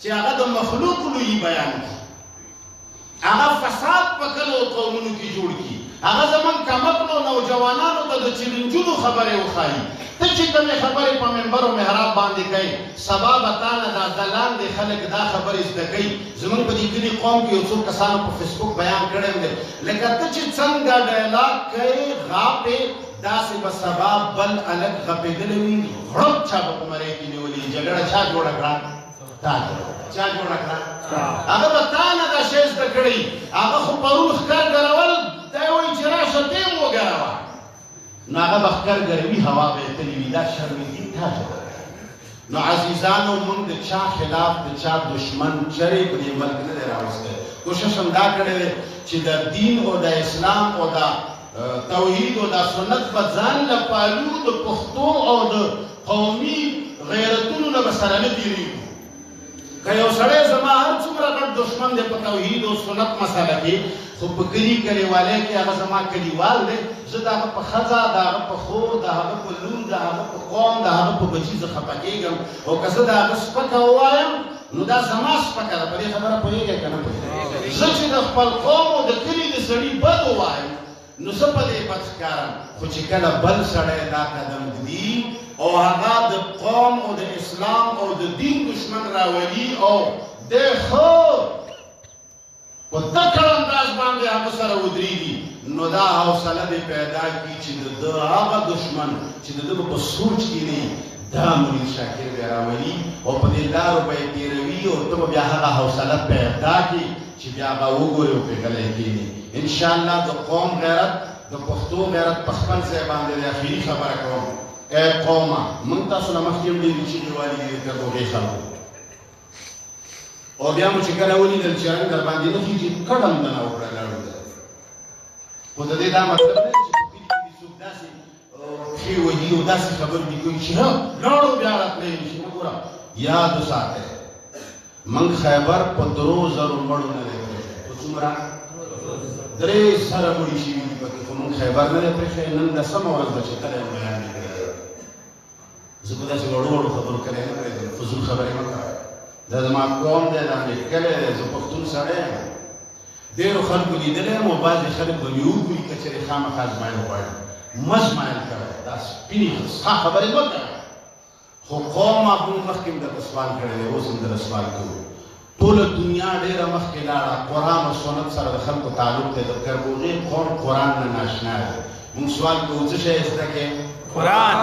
چې هغه د مخلوق لویي بیان کړي هغه فساد په کلو قومونو کې جوړ کړي هغه زموږ کمقلو نوجوانانو ته د چیلنجونو خبرې وښایي ته چې کومې خبرې په منبر او محراب باندې کوي سبا به تا نه دا لاندې خلک دا خبرې زده کوي زموږ په دې کلي قوم کې یو څو کسانو په فیسبوک بیان کړی دی لکه ته چې څنګه ډایلاګ کوې غاپې داسې به سبا بل الګ غپېدلی وي غړپ چا به په مرۍ کې نیولي جګړه چا جوړه کړه تا چا جوړه کړه هغه به تا نه دا شی زده کړی هغه خو پرون ښکار ګرول دا یې وایي چې راشه ته یې وګروه نو هغه به ښکر ګروي هوا به یې تللي وي دا شرمېږي تا جوړه نو عزیزانو موږ د چا خلاف د چا دشمن چرې په دې ملک نه دی راوستی کوشش هم دا کړی دی چې د دین او د اسلام او د توحید او د سنت په ځان له پالو د پښتو او د قومي غیرتونو نه به سره نه تېرېږو که یو سړی زما هر څومره غټ دښمن دی په توحید او سنت مسله کې خو په کلي کلیوالۍ کې هغه زما کلیوال دی زه د هغه په ښځه د هغه په خور د هغه په لور د هغه په قوم د هغه په بچي زه خفه کېږم او که زه د هغه سپکه ووایم نو دا زما سپکه ده په دې خبره پوهېږئ که نه پوهېږئ زه چې د خپل قوم او د کلي د سړي بد ووایم نو زه په دې بد ښکارم خو چې کله بل سړی دا قدم ږدي او هغه د قوم او د اسلام او د دین دشمن راولي او دی ښه په تکړه انداز باندې هغه سره ودرېږي نو دا حوصله دې پیدا کړي چې د ده هغه دشمن چې د ده په سوچ کې نه دا مرید شاکر بیا راولي او په دې لارو به یې تېروي او ته به بیا هغه حوصله پیدا کړي چې بیا هغه وګورې او پرې غلی کښېني انشاءالله د قوم غیرت د پښتو غیرت په خپل ځای باندې د اخري خبره کوم ای قومه موږ تاسو نه مخکې هم ډېرې چیغې والي دي تر هغې خلکو او بیا مو چې کله ولیدل چې رنګ در باندې نه خېږي کډم دنه وکړه لاړو ته خو د دې دا مطلب نه دی چې په کلي کې دې څوک داسې پښې وهي او داسې خبرې دې کوي چې لاړو بیا راتلی نه شي نه ګوره یاد وساتئ موږ خیبر په 3000 مړو نه دی پرېښی په څومره 300 مړي شوي دي پکې خو موږ خیبر نه دی پرېښی نن لسمه ورځ ده چې کله یې بیان یې کړی زه په داسې وړو وړو خبرو کلی نه پرېږدم فضول خبرې مه کوئ دا زما قوم دی دا مې کلی دی زه پښتون سړی یم ډېرو خلکو لیدلی یم او بعضې خلک به مې وګوري که چېرې خامخا ازمایل غواړي مه ازمایل کوئ دا سپینې ښه خبرې مه کوئ خو قوم موږ مخکې هم درته سوال کړی دی اوس هم درته سوال کوو ټوله دنیا ډېره مخکې لاړه قرآن او سنت سره د خلکو تعلق دی د کربوغې قوم قرآن نه ناشنا دی موږ سوال کوو څه شی زده کې قرآن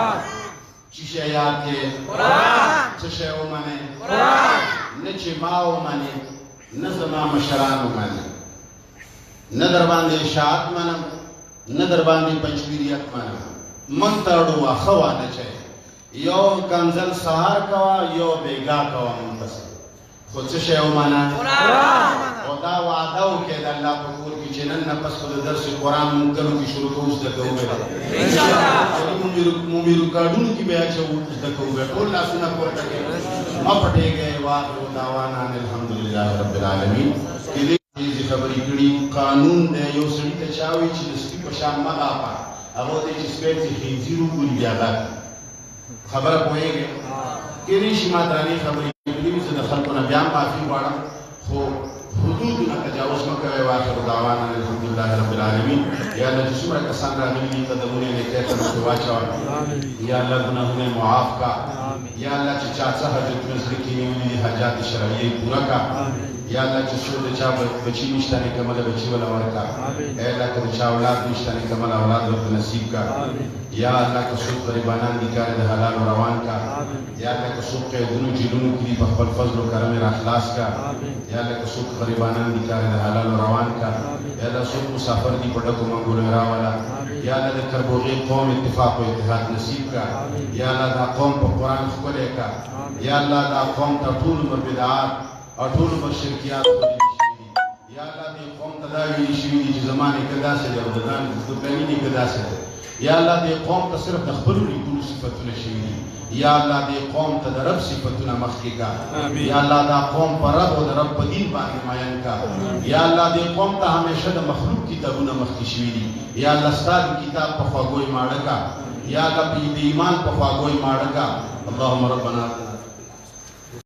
څه شی یاد کې قرآن څه شی ومنې قرآن نه چې ما ومنې نه زما مشران ومنې نه در باندې اشاعت منم نه در باندې پنجپیریت منم من ته اړوه ښه واده چی یو کنزل سهار کوه یو بیګا کوه منتصر خو څه شی ومنه او دا وعده وکړې د الله په کور کې چې نن نه پس به د درس قرآن مونږ کلو کې شروع کوو زده کوو به مومي ریکارډونو کې به اچوو زده کوو به ټول لاسونه پورته کړئ مه پټېږئ واخر دعوانا ان الحمدلله رب العالمین کې دې خبرې کړي قانون دی یو سړي ته چا وایي چې د سپي په شان مه غاپه هغه ته چې سپی چې خنزیر وګوري بیا غاپي خبره پوهېږئ کېدای شي ما درنې خبرې کړي وي زه د خلکو نه بیا هم معافي غواړم خو حدودونه تجاوز مه کوئ واخر دعوانا ان الحمدلله رب العالمین یا الله چې څومره کسان راغلي دي قدمونه یې نیکۍ ته مخکې واچوه یا الله ګناهونه یې معاف کړه یا الله چې چا څه حاجتونه زړه کې نیولي دي حاجات شرعیه یې پوره کړه یا الله چې څوک د چا بچي نشته نکمله بچي وله ورکړه ای الله که د چا اولاد نشته نکمله اولاد ورته نصیب کړه یا الله که څوک غریبانان دي کار د حلال روان کړه یا الله که څوک قیدونو جیلونو کې دي په خپل فضل و کرم یې راخلاص کړه یا الله که څوک غریبانان دي کار د حلال روان کړه یا الله څوک مسافر دي په ډکو منګولو یې راوله یا الله د کربوغې قوم اتفاق و اتحاد نصیب کړه یا الله دا قوم په قرآن ښکلی کړه یا الله دا قوم ته ټول عمر بدعات او ټول عمر شرکیات ویلي شوي دي یا الله دې قوم ته دا ویلي شوي دي چې زما نیکه داسې دی او د بني نیکه داسې دی یا الله دې قوم ته صرف د خپلو نیکونو صفتونه شوي دي یا الله دې قوم ته د رب صفتونه مخکې کړه یا الله دا قوم په رب او د رب په دین باندې مین کړه یا الله دې قوم ته همیشه د مخلوق کتابونه مخکې شوي دي یا الله ستا د کتاب په خواږو یې ماړه کړه یا الله د ایمان په خواږو یې ماړه کړه اللهم ربنا